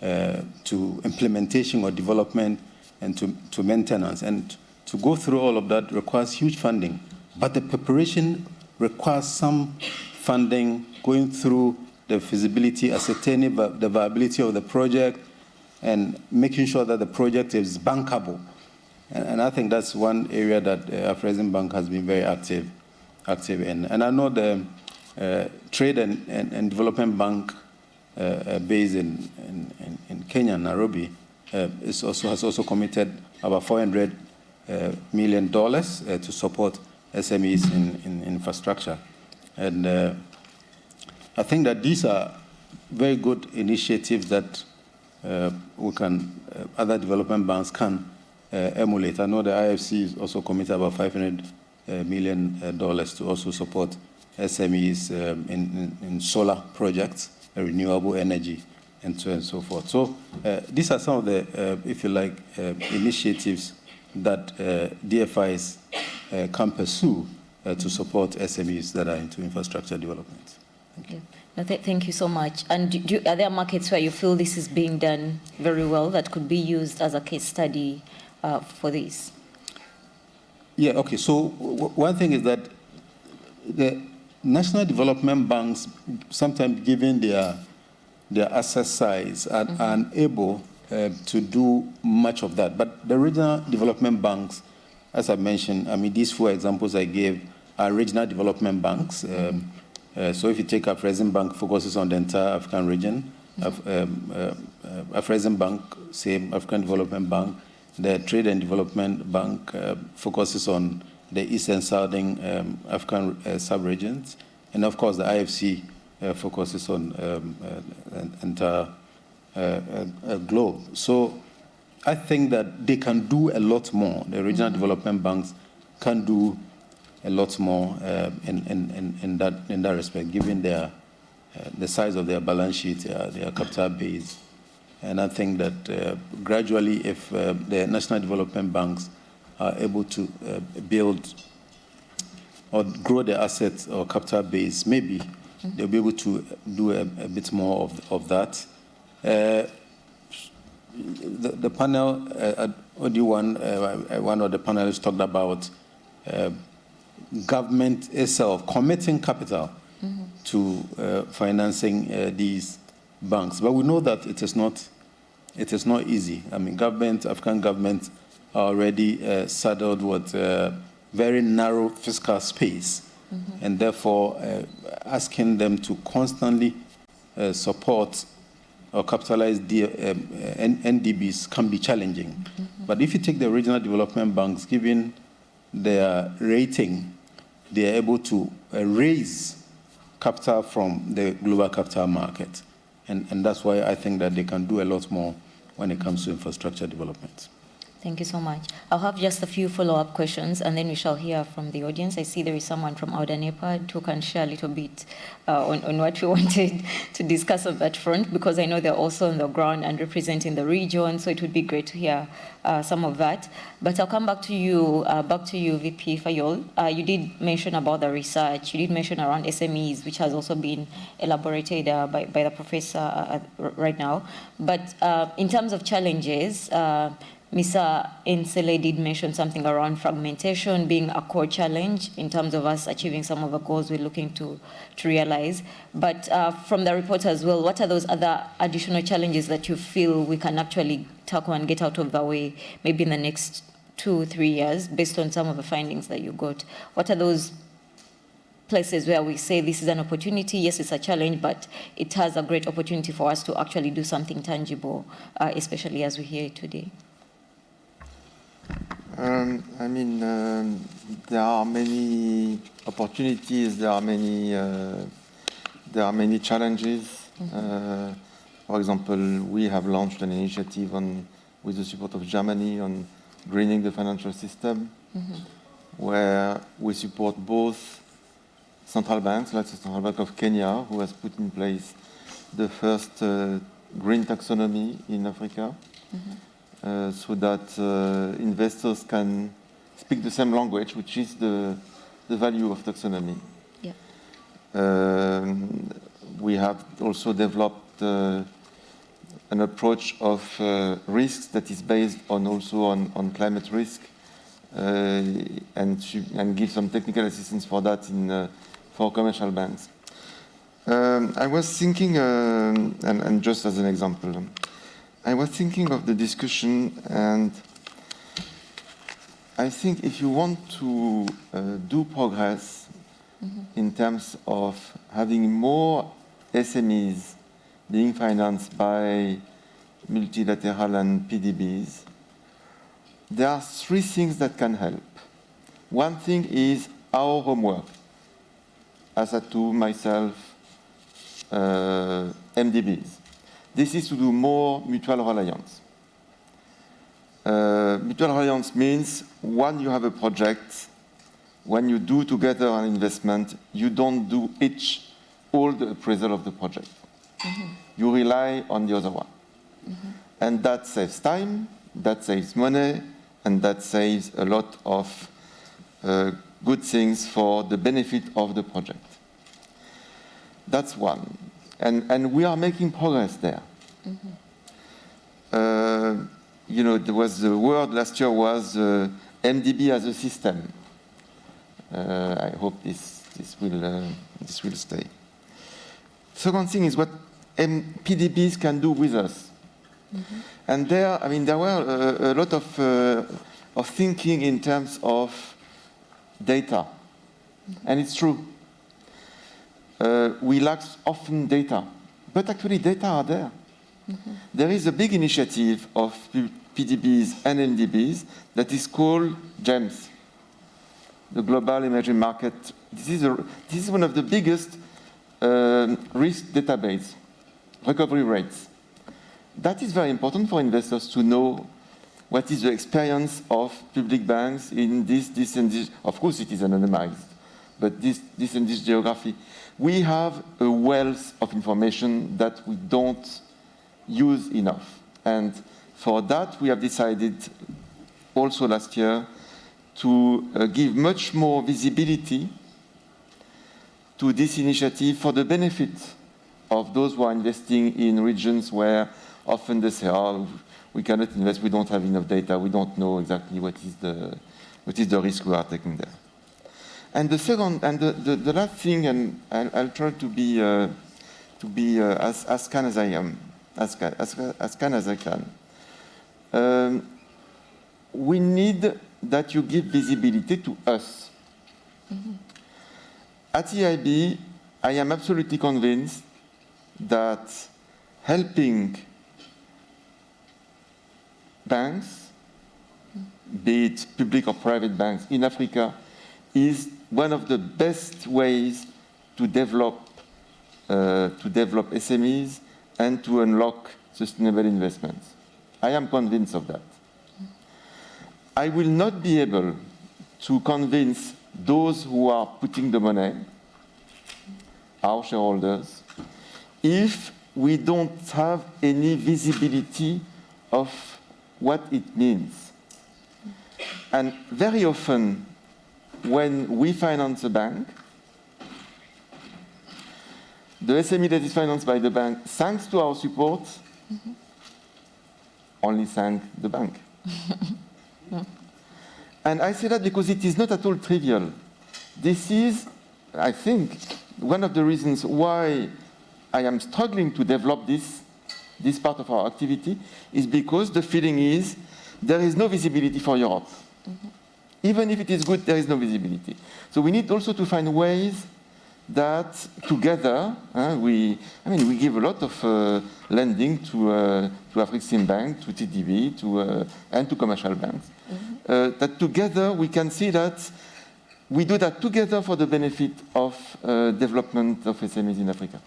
to implementation or development and to maintenance. And to go through all of that requires huge funding. But the preparation requires some funding, going through the feasibility, ascertaining the viability of the project, and making sure that the project is bankable. And I think that's one area that Afrexim Bank has been very active in. And I know the Trade and Development Bank based in Kenya, Nairobi, has also committed about $400 million to support SMEs in infrastructure. And I think that these are very good initiatives that other development banks can emulate. I know the IFC is also committed about $500 million to also support SMEs in solar projects, renewable energy, and so on and so forth. So these are some of the, if you like, initiatives that DFIs can pursue to support SMEs that are into infrastructure development. Thank you. No, thank you so much. And are there markets where you feel this is being done very well that could be used as a case study for this? Yeah, okay. So one thing is that the national development banks, sometimes given their asset size, are unable to do much of that. But the regional development banks, as I mentioned, I mean, these 4 examples I gave are regional development banks. So if you take Afrexim Bank, focuses on the entire African region. Afrexim Bank, same, African Development Bank. The Trade and Development Bank focuses on the East and Southern African sub-regions. And of course, the IFC focuses on entire globe. So I think that they can do a lot more. The regional development banks can do a lot more in that respect, given the size of their balance sheet, their capital base. And I think that gradually, if the national development banks are able to build or grow their assets or capital base, maybe they'll be able to do a bit more of that. The panel, one of the panelists talked about government itself committing capital to financing these banks. But we know that it is not easy. I mean, African governments are already saddled with very narrow fiscal space, and therefore asking them to constantly support or capitalize NDBs can be challenging. But if you take the regional development banks, given their rating, they are able to raise capital from the global capital market. And that's why I think that they can do a lot more when it comes to infrastructure development. Thank you so much. I'll have just a few follow-up questions, and then we shall hear from the audience. I see there is someone from Audanepad who can share a little bit on what we wanted to discuss on that front, because I know they're also on the ground and representing the region, so it would be great to hear some of that. But I'll come back to you, VP Fayol. You did mention about the research. You did mention around SMEs, which has also been elaborated by the professor right now. But in terms of challenges, Mr. Nsele did mention something around fragmentation being a core challenge in terms of us achieving some of the goals we're looking to realize. But from the report as well, what are those other additional challenges that you feel we can actually tackle and get out of the way maybe in the next 2-3 years based on some of the findings that you got? What are those places where we say this is an opportunity? Yes, it's a challenge, but it has a great opportunity for us to actually do something tangible, especially as we hear it today. There are many opportunities. There are many challenges. For example, we have launched an initiative with the support of Germany on greening the financial system, where we support both central banks, like the Central Bank of Kenya, who has put in place the first green taxonomy in Africa. So that investors can speak the same language, which is the value of taxonomy. Yeah. We have also developed an approach of risks that is based on climate risk, and give some technical assistance for that for commercial banks. I was thinking, and just as an example, I was thinking of the discussion, and I think if you want to do progress in terms of having more SMEs being financed by multilateral and PDBs, there are 3 things that can help. One thing is our homework, Asatu, myself, MDBs. This is to do more mutual reliance. Mutual reliance means when you have a project, when you do together an investment, you don't do all the appraisal of the project. You rely on the other one. And that saves time, that saves money, and that saves a lot of good things for the benefit of the project. That's one. And we are making progress there. There was the word last year was MDB as a system. I hope this will stay. Second thing is what PDBs can do with us. And there were a lot of thinking in terms of data, and it's true. We lack often data, but actually data are there. There is a big initiative of PDBs and MDBs that is called GEMS, the Global Emerging Market. This is one of the biggest risk database, recovery rates. That is very important for investors to know what is the experience of public banks in this and this. Of course, it is anonymized, but this and this geography. We have a wealth of information that we don't use enough. And for that, we have decided also last year to give much more visibility to this initiative for the benefit of those who are investing in regions where often they say, oh, we cannot invest, we don't have enough data, we don't know exactly what is the risk we are taking there. And the second, and the last thing, and I'll try to be as kind as I am, as kind as I can. We need that you give visibility to us. At EIB, I am absolutely convinced that helping banks, be it public or private banks in Africa, is one of the best ways to develop SMEs and to unlock sustainable investments. I am convinced of that. I will not be able to convince those who are putting the money, our shareholders, if we don't have any visibility of what it means. And very often, when we finance a bank, the SME that is financed by the bank, thanks to our support, only thank the bank. And I say that because it is not at all trivial. This is, I think, one of the reasons why I am struggling to develop this part of our activity is because the feeling is there is no visibility for Europe. Even if it is good, there is no visibility. So we need also to find ways that together, we give a lot of lending to Afreximbank, to TDB, and to commercial banks. That together we can see that we do that together for the benefit of development of SMEs in Africa.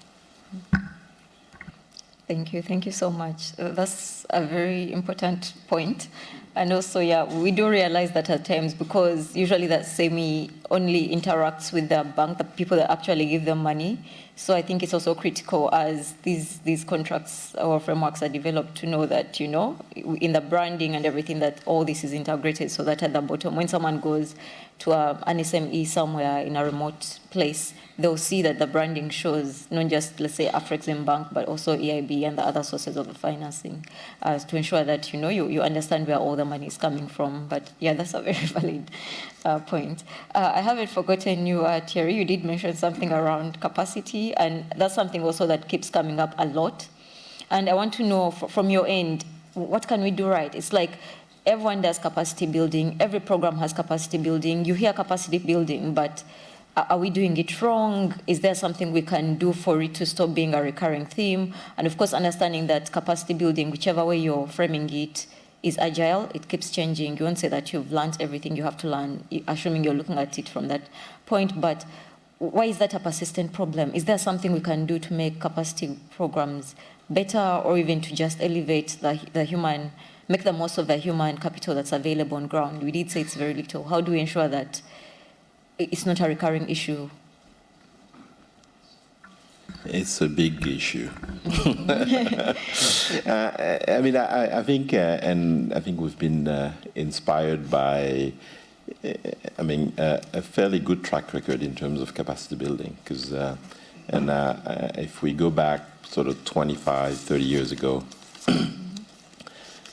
Thank you so much. That's a very important point. And also, yeah, we do realize that at times, because usually that SME only interacts with the bank, the people that actually give them money. So I think it's also critical as these contracts or frameworks are developed to know that, you know, in the branding and everything, that all this is integrated so that at the bottom, when someone goes to an SME somewhere in a remote place, they'll see that the branding shows not just, let's say, Afreximbank, but also EIB and the other sources of the financing, to ensure that, you know, you understand where all the money is coming from. But yeah, that's a very valid point. I haven't forgotten you, Thierry. You did mention something around capacity, and that's something also that keeps coming up a lot. And I want to know from your end, what can we do right? It's like everyone does capacity building. Every program has capacity building. You hear capacity building, but are we doing it wrong? Is there something we can do for it to stop being a recurring theme? And of course, understanding that capacity building, whichever way you're framing it, is agile. It keeps changing. You won't say that you've learned everything you have to learn, assuming you're looking at it from that point. But why is that a persistent problem? Is there something we can do to make capacity programs better, or even to just elevate the human, make the most of the human capital that's available on ground? We did say it's very little. How do we ensure that it's not a recurring issue? It's a big issue. I mean, I think, and I think we've been inspired by, a fairly good track record in terms of capacity building. Because, if we go back sort of 25, 30 years ago,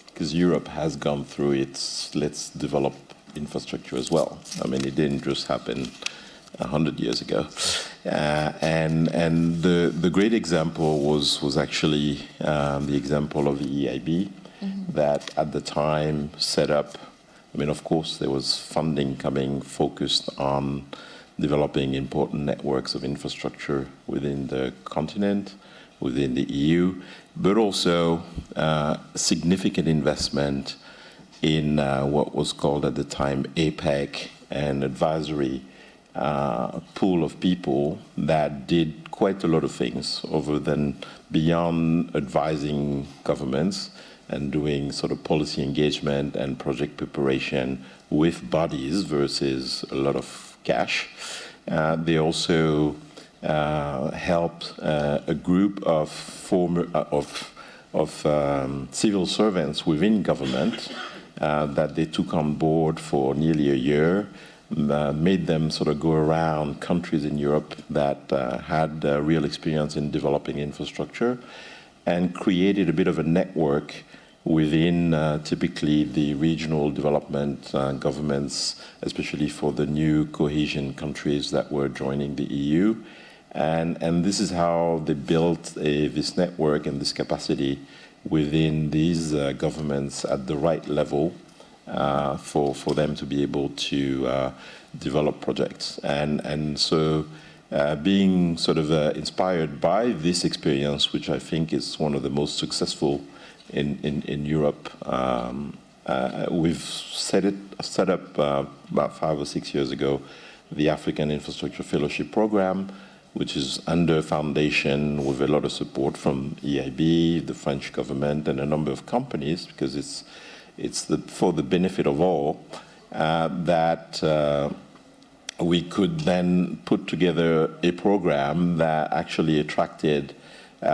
because Europe has gone through its let's develop infrastructure as well. I mean, it didn't just happen 100 years ago. And the great example was actually the example of the EIB that at the time set up, I mean, of course, there was funding coming focused on developing important networks of infrastructure within the continent, within the EU, but also significant investment in what was called at the time APEC, an advisory pool of people that did quite a lot of things other than beyond advising governments and doing sort of policy engagement and project preparation with bodies versus a lot of cash. They also helped a group of civil servants within government that they took on board for nearly a year, made them sort of go around countries in Europe that had real experience in developing infrastructure, and created a bit of a network within typically the regional development governments, especially for the new cohesion countries that were joining the EU. And this is how they built this network and this capacity within these governments at the right level for them to be able to develop projects. And so being sort of inspired by this experience, which I think is one of the most successful in Europe, we've set up about 5 or 6 years ago the African Infrastructure Fellowship Program, which is under foundation with a lot of support from EIB, the French government, and a number of companies, because it's for the benefit of all, that we could then put together a program that actually attracted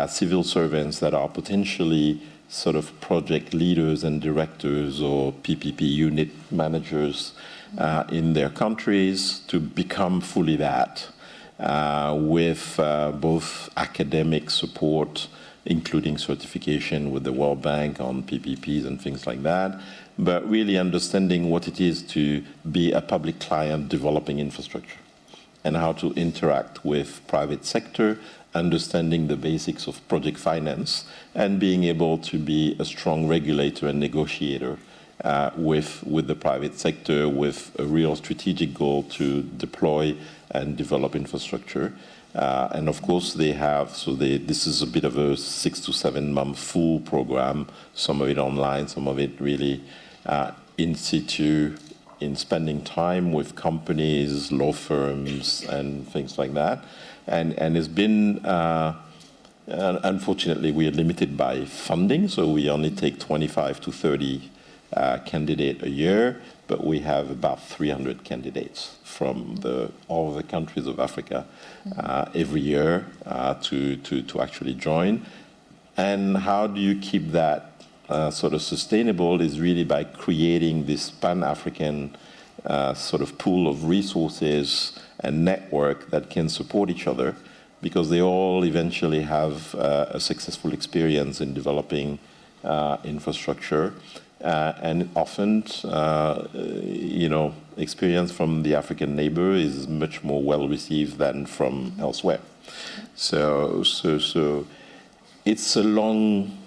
civil servants that are potentially sort of project leaders and directors or PPP unit managers in their countries to become fully that, with both academic support, including certification with the World Bank on PPPs and things like that, but really understanding what it is to be a public client developing infrastructure and how to interact with private sector, understanding the basics of project finance, and being able to be a strong regulator and negotiator with the private sector with a real strategic goal to deploy and develop infrastructure. And of course they have, this is a bit of a 6 to 7 month full program, some of it online, some of it really in situ, in spending time with companies, law firms, and things like that. And it's been, unfortunately, we are limited by funding, so we only take 25 to 30 candidates a year, but we have about 300 candidates from all the countries of Africa every year to actually join. And how do you keep that sort of sustainable is really by creating this Pan-African sort of pool of resources and network that can support each other, because they all eventually have a successful experience in developing infrastructure. And often, experience from the African neighbor is much more well received than from elsewhere. So it's a long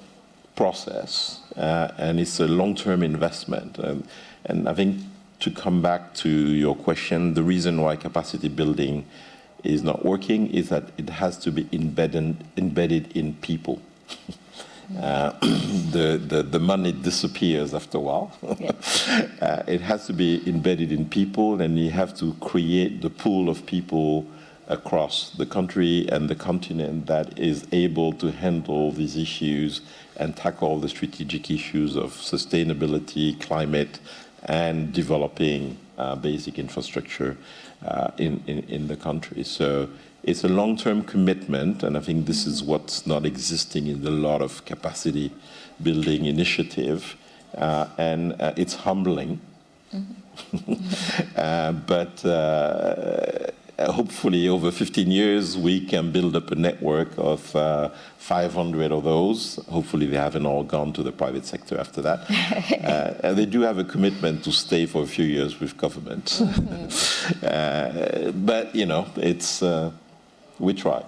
process, and it's a long-term investment. And I think, to come back to your question, the reason why capacity building is not working is that it has to be embedded in people. The money disappears after a while. Yeah. It has to be embedded in people, and you have to create the pool of people across the country and the continent that is able to handle these issues and tackle the strategic issues of sustainability, climate, and developing basic infrastructure in the country. So it's a long-term commitment, and I think this is what's not existing in a lot of capacity building initiative, and it's humbling. Mm-hmm. But hopefully over 15 years we can build up a network of 500 of those. Hopefully they haven't all gone to the private sector after that. And they do have a commitment to stay for a few years with government. Mm-hmm. But it's we try.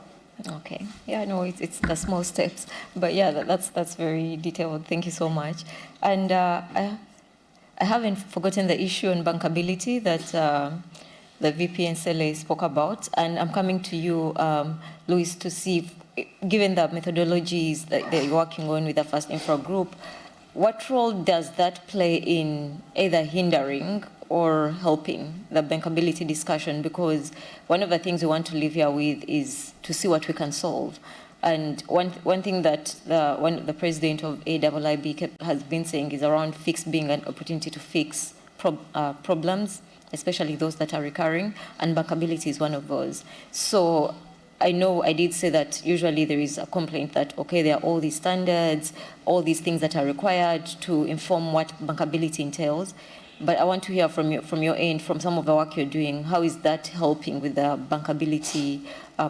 Okay. Yeah, no, it's the small steps. But yeah, that's very detailed. Thank you so much. And I haven't forgotten the issue on bankability that the VP and Sele spoke about. And I'm coming to you, Luis, to see, given the methodologies that you're working on with the First Infra Group, what role does that play in either hindering or helping the bankability discussion? Because one of the things we want to leave here with is to see what we can solve. And one thing that the president of AIIB has been saying is around fix being an opportunity to fix problems, especially those that are recurring, and bankability is one of those. So I know I did say that usually there is a complaint that, okay, there are all these standards, all these things that are required to inform what bankability entails. But I want to hear from your end, from some of the work you're doing, how is that helping with the bankability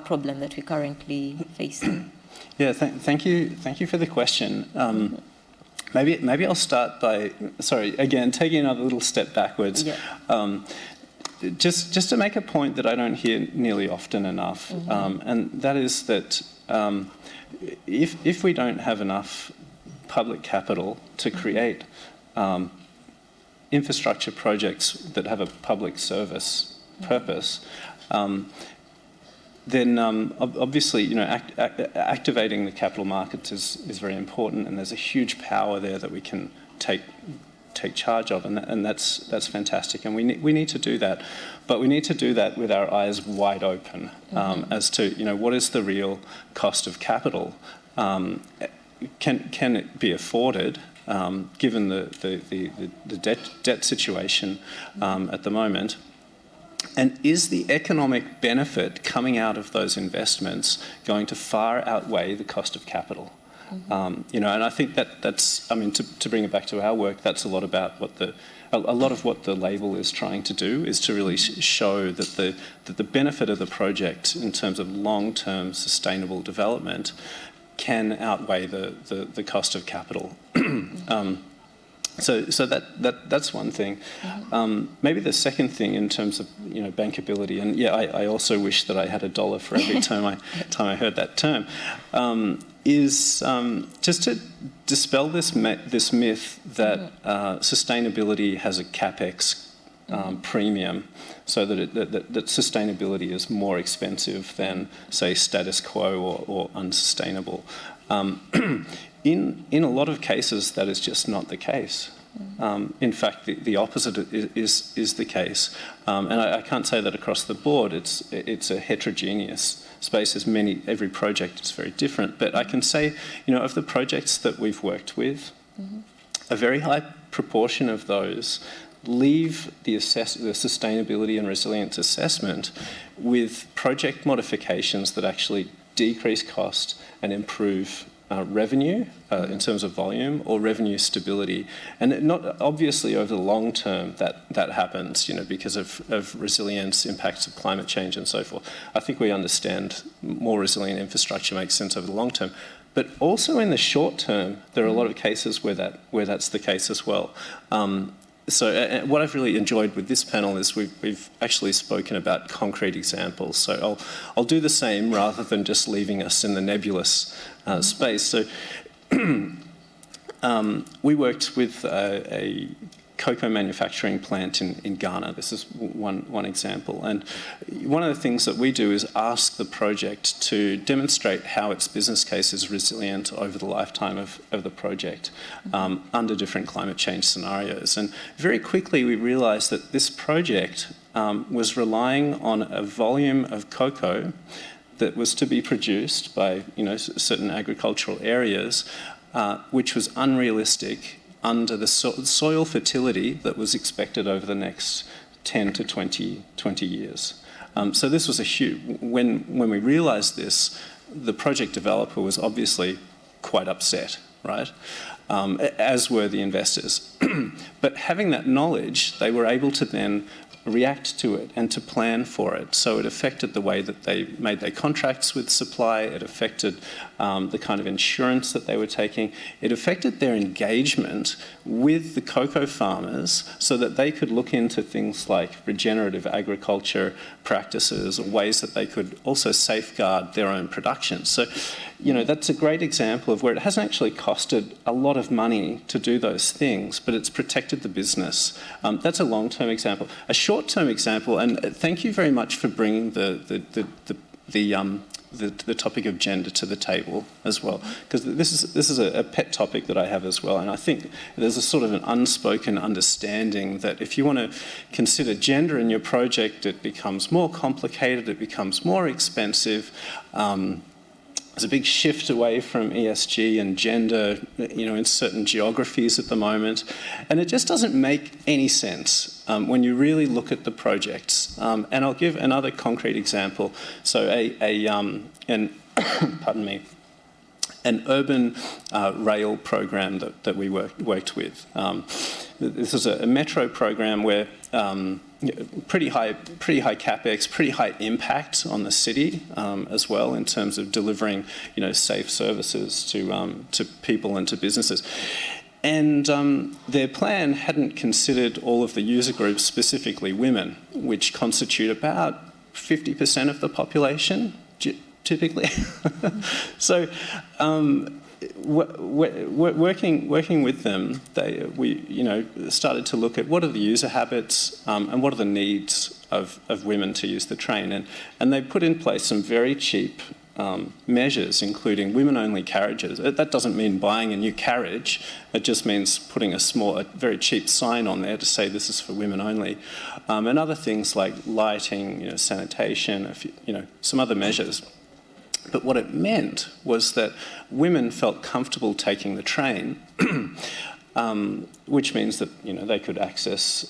problem that we currently face? Yeah, thank you for the question. Maybe I'll start by, again, taking another little step backwards. Yeah. Just to make a point that I don't hear nearly often enough, mm-hmm. And that is that if we don't have enough public capital to create infrastructure projects that have a public service purpose, then obviously, activating the capital markets is very important, and there's a huge power there that we can take charge of, and that's fantastic, and we need to do that, but we need to do that with our eyes wide open, mm-hmm. as to what is the real cost of capital, can it be afforded, given the debt situation at the moment. And is the economic benefit coming out of those investments going to far outweigh the cost of capital? And I think that's, I mean, to bring it back to our work, that's a lot about what a lot of what the label is trying to do, is to really show that the benefit of the project in terms of long-term sustainable development can outweigh the cost of capital. So that's one thing. Maybe the second thing in terms of bankability, and yeah, I also wish that I had $1 for every time I heard that term, is just to dispel this myth that sustainability has a capex premium, so that sustainability is more expensive than, say, status quo or unsustainable. In a lot of cases, that is just not the case. In fact, the opposite is the case. And I can't say that across the board. It's a heterogeneous space. Every project is very different. But I can say, of the projects that we've worked with, a very high proportion of those leave the sustainability and resilience assessment with project modifications that actually decrease cost and improve revenue in terms of volume, or revenue stability. And not obviously over the long term that happens, because of resilience, impacts of climate change and so forth. I think we understand more resilient infrastructure makes sense over the long term. But also in the short term, there are a lot of cases where that's the case as well. So what I've really enjoyed with this panel is we've actually spoken about concrete examples. So I'll do the same rather than just leaving us in the nebulous space. So we worked with a cocoa manufacturing plant in Ghana. This is one example. And one of the things that we do is ask the project to demonstrate how its business case is resilient over the lifetime of the project under different climate change scenarios. And very quickly we realized that this project was relying on a volume of cocoa that was to be produced by certain agricultural areas, which was unrealistic under the soil fertility that was expected over the next 10 to 20 years. So this was a huge, when we realised this, the project developer was obviously quite upset, right? As were the investors. But having that knowledge, they were able to then react to it and to plan for it. So it affected the way that they made their contracts with supply. It affected the kind of insurance that they were taking. It affected their engagement with the cocoa farmers so that they could look into things like regenerative agriculture practices, or ways that they could also safeguard their own production. So, that's a great example of where it hasn't actually costed a lot of money to do those things, but it's protected the business. That's a long-term example. A short-term example, and thank you very much for bringing the topic of gender to the table as well, because this is a pet topic that I have as well, and I think there's a sort of an unspoken understanding that if you want to consider gender in your project, it becomes more complicated, it becomes more expensive. There's a big shift away from ESG and gender, in certain geographies at the moment, and it just doesn't make any sense when you really look at the projects. And I'll give another concrete example. So pardon me, an urban rail program that we worked with. This was a metro program where pretty high capex, pretty high impact on the city as well in terms of delivering safe services to people and to businesses. And their plan hadn't considered all of the user groups, specifically women, which constitute about 50% of the population, typically. So working with them, we started to look at what are the user habits and what are the needs of women to use the train, and they put in place some very cheap measures, including women-only carriages. That doesn't mean buying a new carriage. It just means putting a very cheap sign on there to say this is for women only, and other things like lighting, sanitation, some other measures. But what it meant was that women felt comfortable taking the train which means that they could access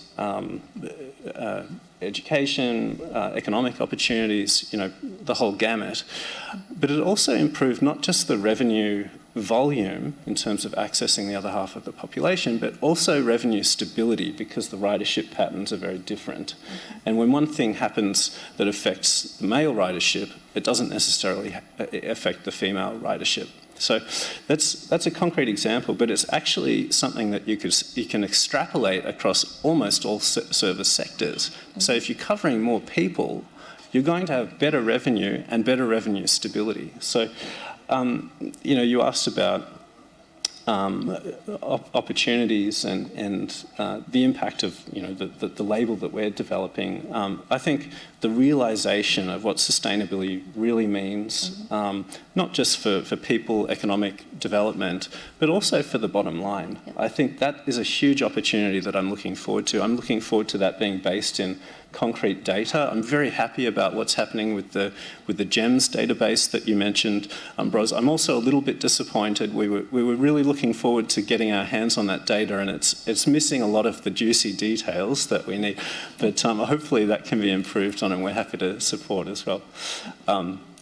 education, economic opportunities, the whole gamut. But it also improved not just the revenue volume in terms of accessing the other half of the population, but also revenue stability, because the ridership patterns are very different. And when one thing happens that affects the male ridership, it doesn't necessarily affect the female ridership. So that's a concrete example, but it's actually something that you can extrapolate across almost all service sectors. So if you're covering more people, you're going to have better revenue and better revenue stability. So, you asked about opportunities and the impact of the label that we're developing. I think the realisation of what sustainability really means, not just for people, economic development, but also for the bottom line. Yep. I think that is a huge opportunity that I'm looking forward to. I'm looking forward to that being based in concrete data. I'm very happy about what's happening with the GEMS database that you mentioned, Bros. I'm also a little bit disappointed. We were really looking forward to getting our hands on that data, and it's missing a lot of the juicy details that we need. But hopefully that can be improved on, and we're happy to support as well.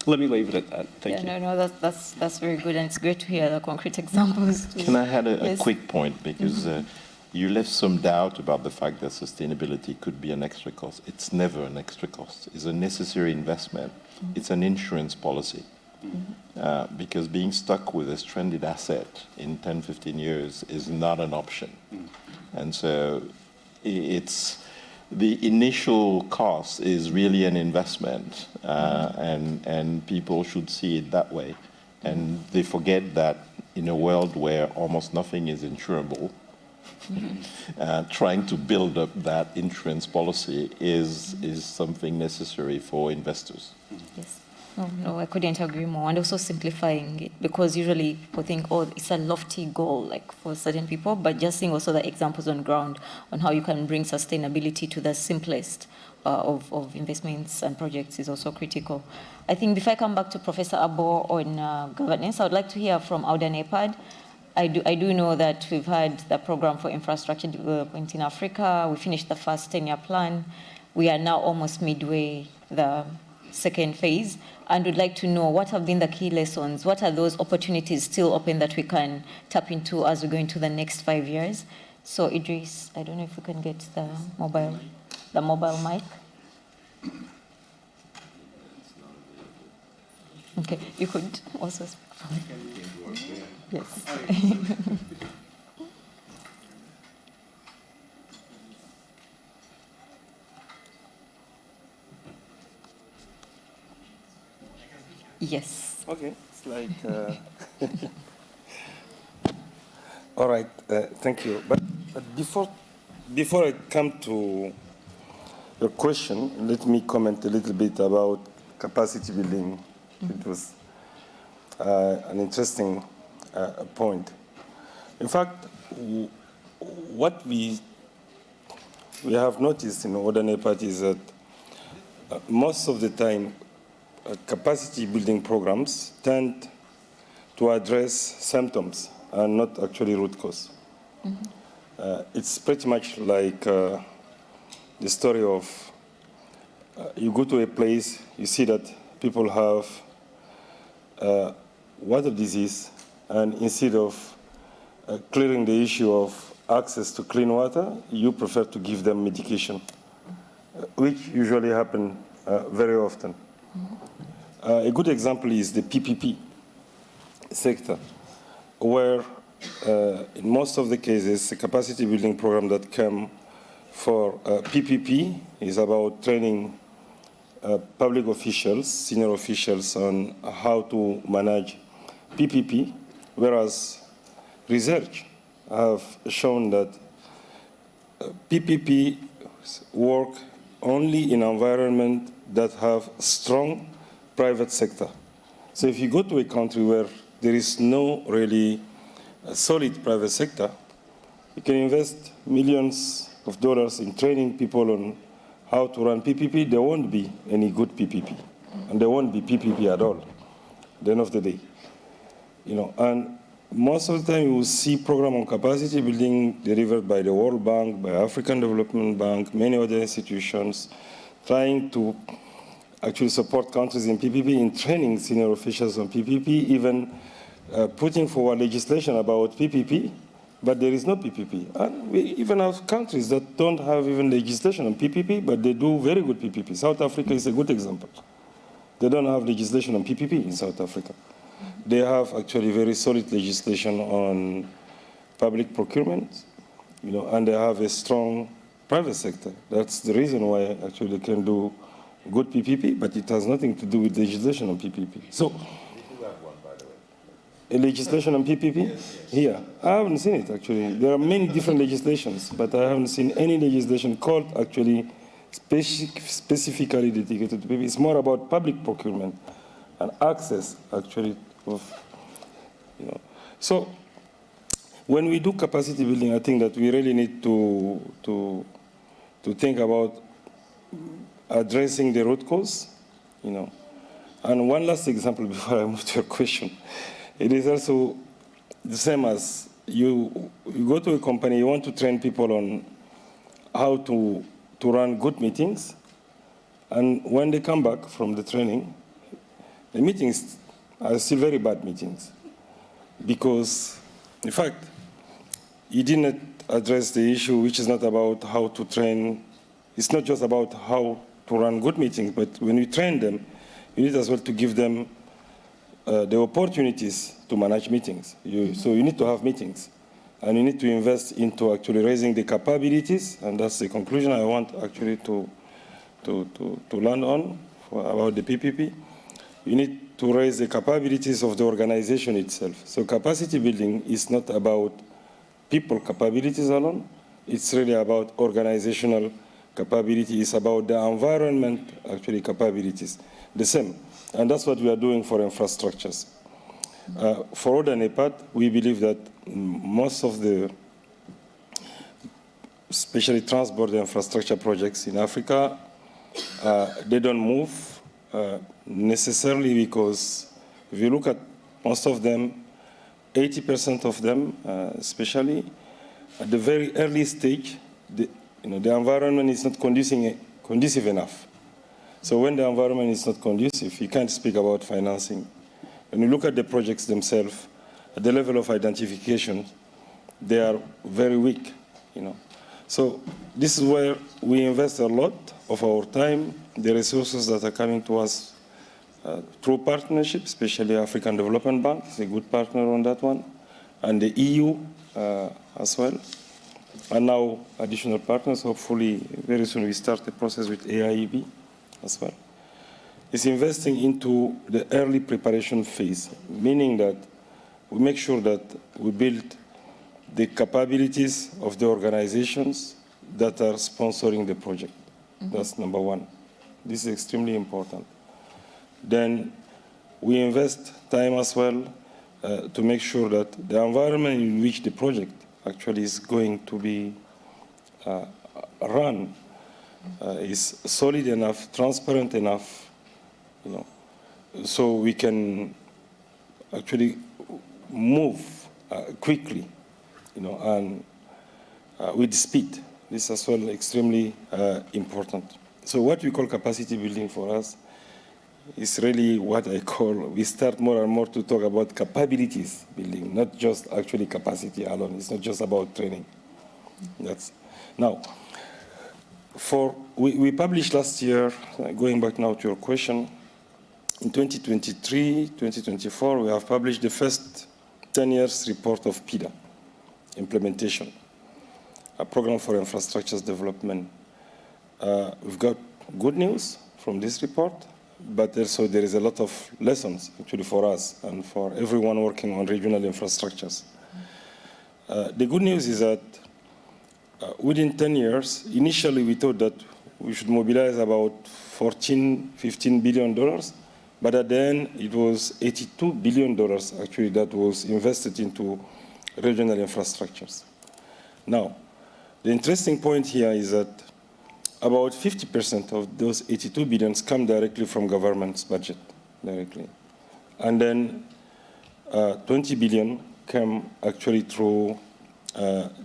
Let me leave it at that. Thank you. No, that's very good, and it's great to hear the concrete examples. Can I add a Yes. quick point? Because you left some doubt about the fact that sustainability could be an extra cost. It's never an extra cost. It's a necessary investment. It's an insurance policy. Because being stuck with a stranded asset in 10, 15 years is not an option. And so it's the initial cost is really an investment, and people should see it that way. And they forget that in a world where almost nothing is insurable, trying to build up that insurance policy is something necessary for investors. Yes. No, I couldn't agree more. And also simplifying it, because usually people think, oh, it's a lofty goal, like for certain people, but just seeing also the examples on ground on how you can bring sustainability to the simplest of investments and projects is also critical. I think before I come back to Professor Abo on governance, I would like to hear from Auda Nepad. I do know that we've had the program for infrastructure development in Africa. We finished the first 10-year plan. We are now almost midway the second phase, and would like to know what have been the key lessons, what are those opportunities still open that we can tap into as we go into the next 5 years. So Idris, I don't know if we can get the mobile mic. Okay, you could also speak. Yes. Yes. Okay, it's like. All right, thank you. But before I come to your question, let me comment a little bit about capacity building. It was an interesting point. In fact, what we have noticed in Auda Nepad is that most of the time, capacity building programs tend to address symptoms and not actually root cause. It's pretty much like the story of you go to a place, you see that people have water disease, and instead of clearing the issue of access to clean water, you prefer to give them medication, which usually happen very often. A good example is the PPP sector, where in most of the cases, the capacity building program that come for PPP is about training public officials, senior officials on how to manage PPP, whereas research have shown that PPP work only in environment that have strong private sector. So if you go to a country where there is no really solid private sector, you can invest millions of dollars in training people on how to run PPP. There won't be any good PPP, and there won't be PPP at all at the end of the day. And most of the time you will see program on capacity building delivered by the World Bank, by African Development Bank, many other institutions, trying to actually support countries in PPP, in training senior officials on PPP, even putting forward legislation about PPP, but there is no PPP. And we even have countries that don't have even legislation on PPP, but they do very good PPP. South Africa is a good example. They don't have legislation on PPP in South Africa. They have actually very solid legislation on public procurement, and they have a strong private sector. That's the reason why actually they can do good PPP, but it has nothing to do with legislation on PPP. So, a legislation on PPP? Yes. Here. I haven't seen it, actually. There are many different legislations, but I haven't seen any legislation called actually specifically dedicated to PPP. It's more about public procurement and access, actually, of, So, when we do capacity building, I think that we really need to think about addressing the root cause, And one last example before I move to your question. It is also the same as you go to a company, you want to train people on how to run good meetings, and when they come back from the training, the meetings are still very bad meetings. Because, in fact, you didn't address the issue, which is not about how to train. It's not just about how to run good meetings, but when you train them, you need as well to give them the opportunities to manage meetings. So you need to have meetings. And you need to invest into actually raising the capabilities, and that's the conclusion I want actually to land on about the PPP. You need to raise the capabilities of the organization itself. So capacity building is not about people capabilities alone. It's really about organizational capability. It's about the environment, actually, capabilities. The same. And that's what we are doing for infrastructures. For road and EPAT, we believe that most of the, especially transport infrastructure projects in Africa, they don't move necessarily because if you look at most of them, 80% of them, especially at the very early stage, the environment is not conducive enough. So when the environment is not conducive, you can't speak about financing. When you look at the projects themselves, at the level of identification, they are very weak, So this is where we invest a lot of our time, the resources that are coming to us through partnership, especially African Development Bank is a good partner on that one, and the EU as well. And now additional partners, hopefully very soon we start the process with AIEB as well. It's investing into the early preparation phase, meaning that we make sure that we build the capabilities of the organizations that are sponsoring the project. That's number one. This is extremely important. Then we invest time as well to make sure that the environment in which the project actually is going to be run is solid enough, transparent enough, so we can actually move quickly, and with speed. This is as well extremely important. So what we call capacity building for us is really what I call, we start more and more to talk about capabilities building, not just actually capacity alone. It's not just about training. Now, we published last year, going back now to your question, in 2023, 2024, we have published the first 10 years report of PIDA, implementation, a program for infrastructures development. We've got good news from this report, but also there is a lot of lessons actually for us and for everyone working on regional infrastructures. The good news is that within 10 years, initially we thought that we should mobilize about $14–15 billion, but at the end it was $82 billion actually that was invested into regional infrastructures. Now, the interesting point here is that about 50% of those 82 billions come directly from government's budget, directly. And then 20 billion came actually through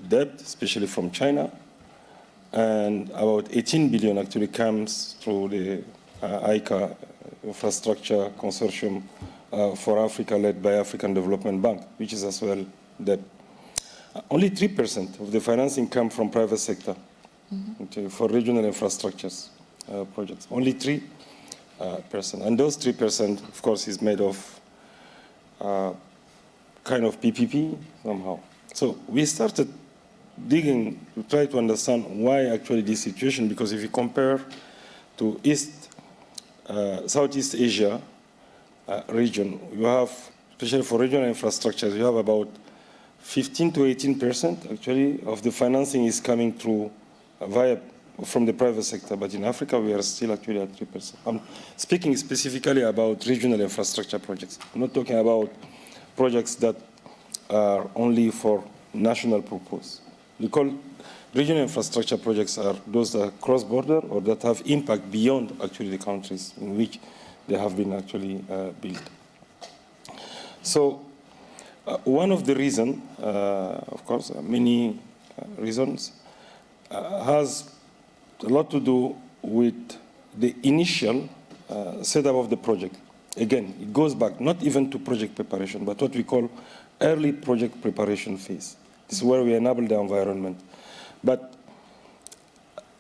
debt, especially from China, and about 18 billion actually comes through the ICA infrastructure consortium for Africa led by African Development Bank, which is as well debt. Only 3% of the financing come from private sector for regional infrastructures projects. Only 3%. And those 3%, of course, is made of kind of PPP somehow. So we started digging to try to understand why actually this situation, because if you compare to Southeast Asia region, you have, especially for regional infrastructures, you have about 15 to 18% actually of the financing is coming through from the private sector, but in Africa we are still actually at 3%. I'm speaking specifically about regional infrastructure projects. I'm not talking about projects that are only for national purpose. We call regional infrastructure projects are those that are cross-border or that have impact beyond actually the countries in which they have been actually built. So one of the reasons, of course, many reasons, has a lot to do with the initial setup of the project. Again, it goes back not even to project preparation, but what we call early project preparation phase. This is where we enable the environment. But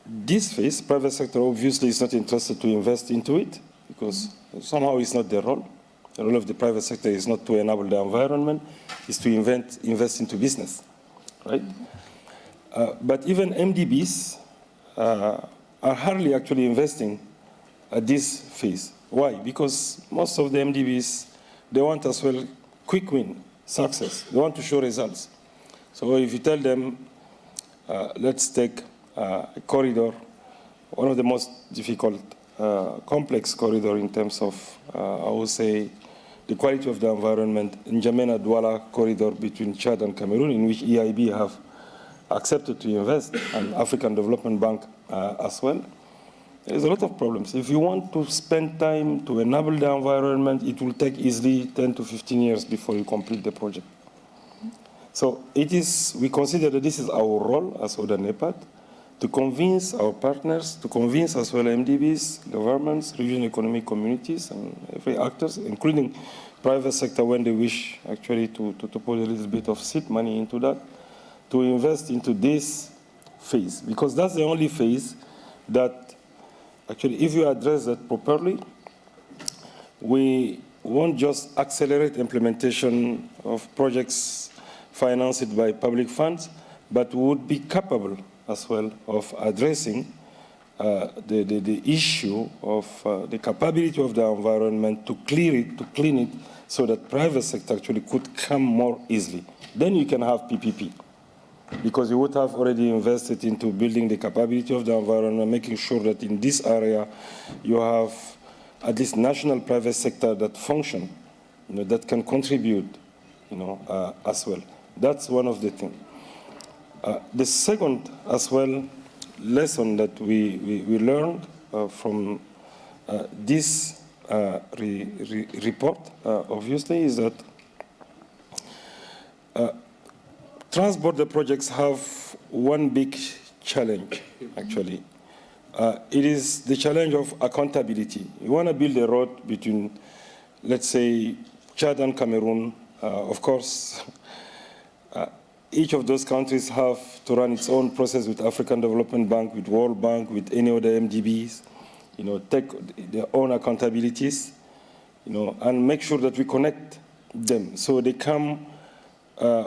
this phase, private sector obviously is not interested to invest into it because somehow it's not their role. The role of the private sector is not to enable the environment, it's to invest into business, right? But even MDBs are hardly actually investing at this phase. Why? Because most of the MDBs, they want as well quick win, success. They want to show results. So if you tell them, let's take a corridor, one of the most difficult, complex corridor in terms of, I would say, the quality of the environment, N'Djamena-Douala corridor between Chad and Cameroon, in which EIB have accepted to invest, and African Development Bank as well. There's a lot of problems. If you want to spend time to enable the environment, it will take easily 10 to 15 years before you complete the project. So we consider that this is our role as ODA NEPAD, to convince our partners, to convince as well MDBs, governments, regional economic communities, and every actors, including private sector when they wish actually to put a little bit of seed money into that, to invest into this phase, because that's the only phase that actually, if you address that properly, we won't just accelerate implementation of projects financed by public funds, but would be capable as well of addressing the issue of the capability of the environment to clean it, so that private sector actually could come more easily. Then you can have PPP, because you would have already invested into building the capability of the environment, making sure that in this area you have at least national private sector that function, that can contribute, as well. That's one of the things. The second, as well, lesson that we learned from this report, obviously, is that transborder projects have one big challenge, actually. It is the challenge of accountability. You want to build a road between, let's say, Chad and Cameroon. Of course, each of those countries have to run its own process with African Development Bank, with World Bank, with any other MDBs, take their own accountabilities, and make sure that we connect them so they come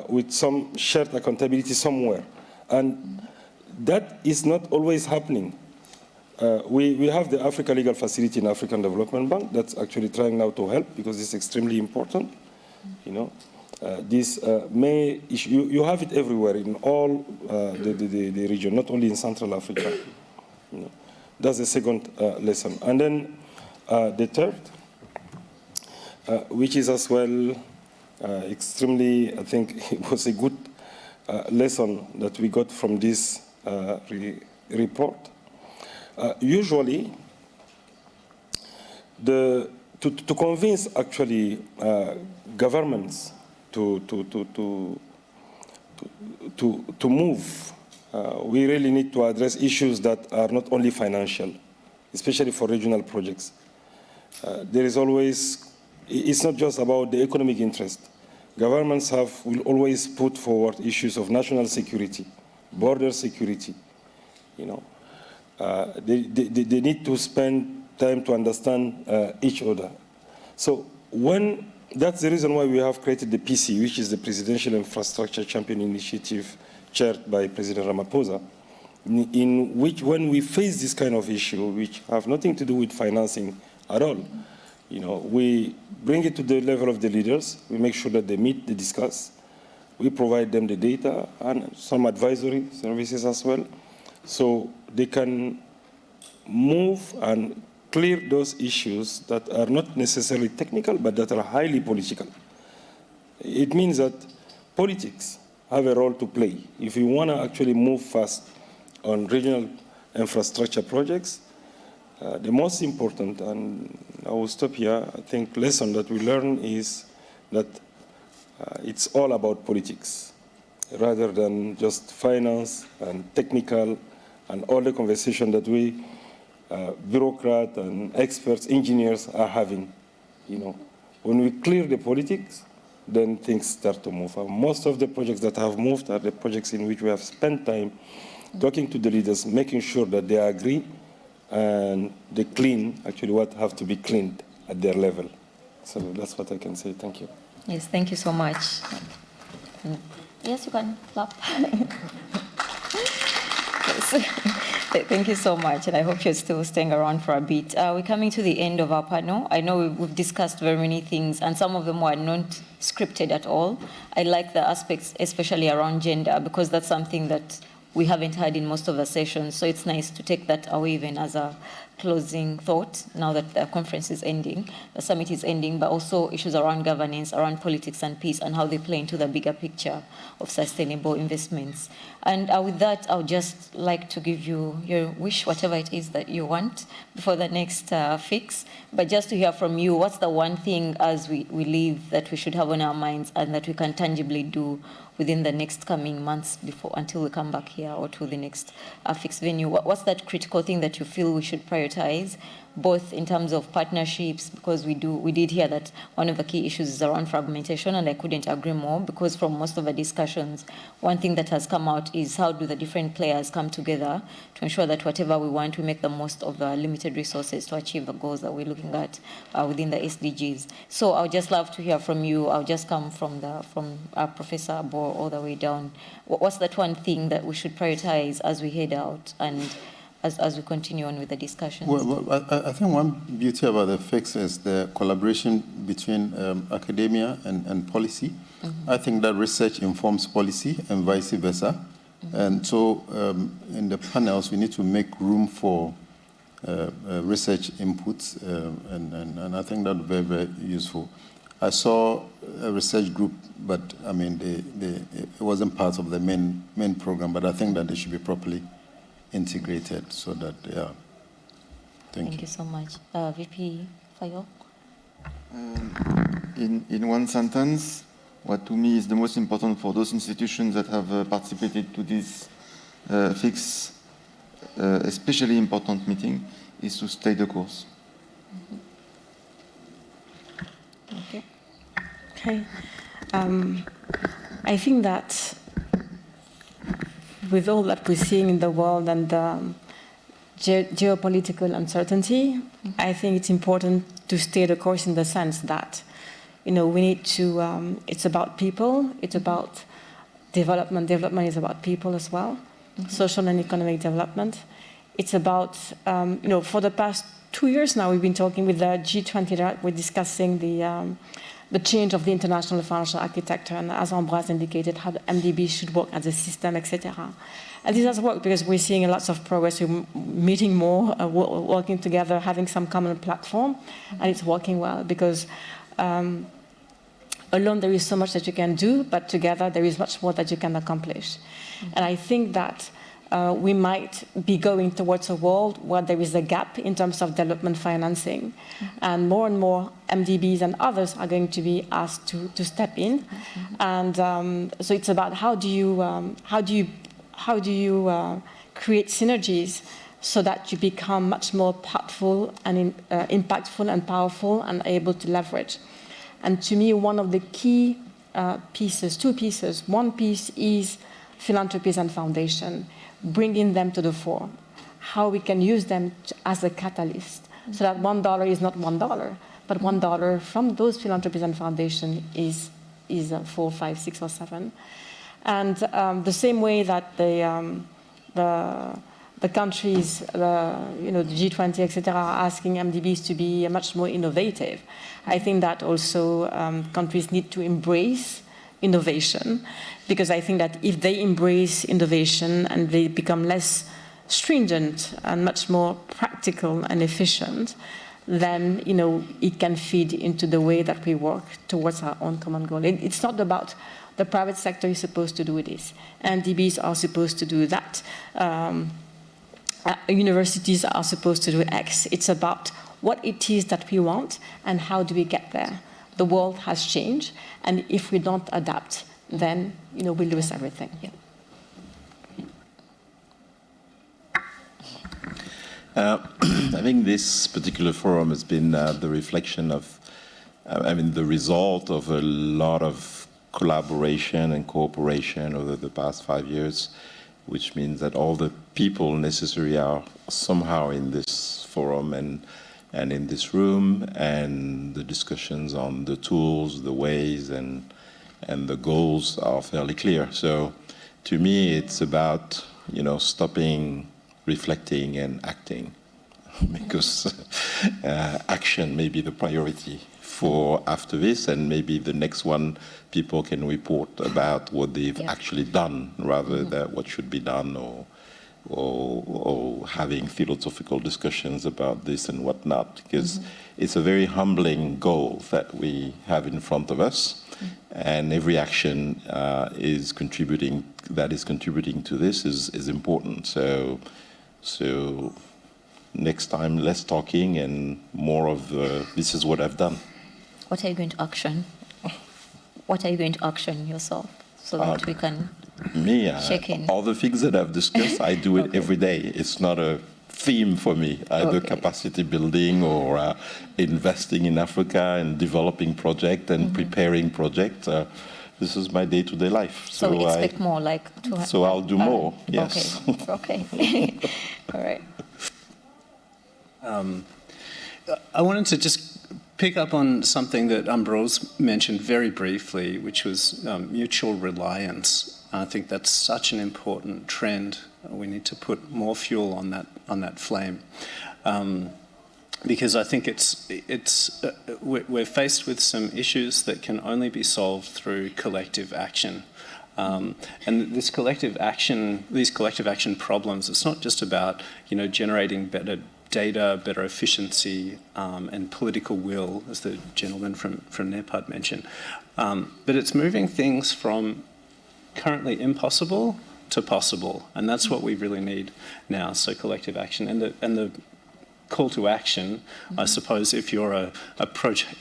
with some shared accountability somewhere. And that is not always happening. We have the Africa Legal Facility in African Development Bank that's actually trying now to help, because it's extremely important, this may issue, you have it everywhere in all the region, not only in Central Africa. That's the second lesson. And then the third, which is as well extremely, I think it was a good lesson that we got from this report. Usually, to convince actually governments to move, we really need to address issues that are not only financial, especially for regional projects. There is always, it's not just about the economic interest. Governments will always put forward issues of national security, border security. You know, they need to spend time to understand each other. So that's the reason why we have created the PC, which is the Presidential Infrastructure Champion Initiative, chaired by President Ramaphosa, in which when we face this kind of issue, which have nothing to do with financing at all, you know, we bring it to the level of the leaders, we make sure that they meet, they discuss, we provide them the data and some advisory services as well, so they can move and clear those issues that are not necessarily technical, but that are highly political. It means that politics have a role to play. If you want to actually move fast on regional infrastructure projects, the most important, and I will stop here, I think lesson that we learn is that it's all about politics, rather than just finance and technical and all the conversation that we bureaucrats and experts, engineers are having. You know, when we clear the politics, then things start to move. And most of the projects that have moved are the projects in which we have spent time talking to the leaders, making sure that they agree and they clean actually what have to be cleaned at their level. So that's what I can say. Thank you. Yes, thank you so much. Yes, you can clap. Yes. Thank you so much, and I hope you're still staying around for a bit. We're coming to the end of our panel. I know we've discussed very many things, and some of them were not scripted at all. I like the aspects, especially around gender, because that's something that we haven't had in most of the sessions, so it's nice to take that away even as a closing thought now that the conference is ending, the summit is ending, but also issues around governance, around politics and peace, and how they play into the bigger picture of sustainable investments. And with that, I would just like to give you your wish, whatever it is that you want, before the next fix. But just to hear from you, what's the one thing as we leave that we should have on our minds and that we can tangibly do within the next coming months until we come back here or to the next fixed venue? What's that critical thing that you feel we should prioritize, both in terms of partnerships, because we did hear that one of the key issues is around fragmentation, and I couldn't agree more, because from most of the discussions, one thing that has come out is how do the different players come together to ensure that whatever we want, we make the most of the limited resources to achieve the goals that we're looking at within the SDGs. So I would just love to hear from you. I'll just come from Professor Abo all the way down. What's that one thing that we should prioritize as we head out and as we continue on with the discussions? Well, I think one beauty about the fix is the collaboration between academia and policy. Mm-hmm. I think that research informs policy and vice versa. Mm-hmm. And so in the panels, we need to make room for research inputs, and I think that's very, very useful. I saw a research group, but I mean, it wasn't part of the main program, but I think that they should be properly integrated so that, yeah. Thank you so much. VP Fayo? In one sentence, what to me is the most important for those institutions that have participated to this fix, especially important meeting, is to stay the course. Mm-hmm. Okay. I think that with all that we're seeing in the world and geopolitical uncertainty, I think it's important to stay the course in the sense that, we need to, it's about people, it's about development. Development is about people as well, social and economic development. It's about, for the past 2 years now, we've been talking with the G20, we're discussing the change of the international financial architecture, and as Ambroise indicated, how the MDB should work as a system, etc. And this has worked because we're seeing lots of progress. We're meeting more, working together, having some common platform, and it's working well because alone there is so much that you can do, but together there is much more that you can accomplish. And I think that we might be going towards a world where there is a gap in terms of development financing, and more MDBs and others are going to be asked to step in. And so it's about how do you create synergies so that you become much more powerful and impactful and powerful and able to leverage. And to me, one of the key pieces, two pieces. One piece is philanthropies and foundation, bringing them to the fore, how we can use them as a catalyst, so that $1 is not $1, but $1 from those philanthropies and foundation is 4, 5, 6, or 7. And the same way that the countries, the G20, etc., are asking MDBs to be much more innovative. I think that also countries need to embrace innovation, because I think that if they embrace innovation and they become less stringent and much more practical and efficient, then it can feed into the way that we work towards our own common goal. It's not about the private sector is supposed to do this, MDBs are supposed to do that. Universities are supposed to do X. It's about what it is that we want and how do we get there. The world has changed, and if we don't adapt, then we lose everything. Yeah. I think this particular forum has been the reflection of, the result of a lot of collaboration and cooperation over the past 5 years, which means that all the people necessary are somehow in this forum and in this room, and the discussions on the tools, the ways, and the goals are fairly clear. So to me, it's about, stopping, reflecting, and acting, because action may be the priority for after this, and maybe the next one people can report about what they've actually done rather than what should be done, or having philosophical discussions about this and whatnot, because it's a very humbling goal that we have in front of us, and every action is contributing to this is important. So next time, less talking and more of this is what I've done. What are you going to action? What are you going to action yourself so that we can check in? All the things that I've discussed, I do it every day. It's not a theme for me, either capacity building or investing in Africa and developing projects and preparing projects. This is my day-to-day life. So we expect more, So I'll do more, yes. Okay. All right. I wanted to just pick up on something that Ambroise mentioned very briefly, which was mutual reliance. I think that's such an important trend. We need to put more fuel on that flame, because I think we're faced with some issues that can only be solved through collective action. And these collective action problems, it's not just about generating better data, better efficiency, and political will, as the gentleman from NEPAD mentioned. But it's moving things from currently impossible to possible, and that's what we really need now. So collective action and the call to action, I suppose, if you're a project,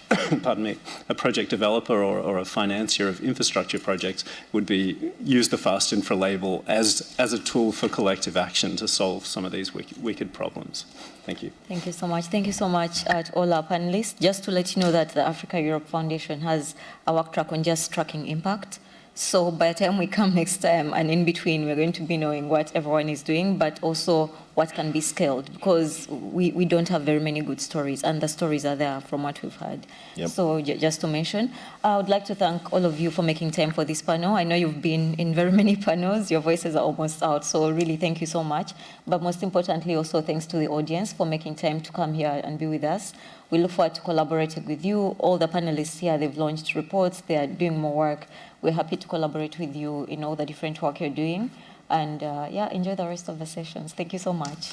a project developer or a financier of infrastructure projects, would be use the Fast Infra label as a tool for collective action to solve some of these wicked problems. Thank you. Thank you so much. Thank you so much to all our panelists. Just to let you know that the Africa Europe Foundation has a work track on just tracking impact. So by the time we come next time and in between, we're going to be knowing what everyone is doing, but also what can be scaled, because we don't have very many good stories, and the stories are there from what we've heard. Yep. So just to mention, I would like to thank all of you for making time for this panel. I know you've been in very many panels. Your voices are almost out, so really thank you so much. But most importantly, also thanks to the audience for making time to come here and be with us. We look forward to collaborating with you. All the panelists here, they've launched reports. They are doing more work. We're happy to collaborate with you in all the different work you're doing. And enjoy the rest of the sessions. Thank you so much.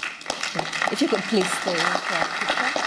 If you could please stay for a picture.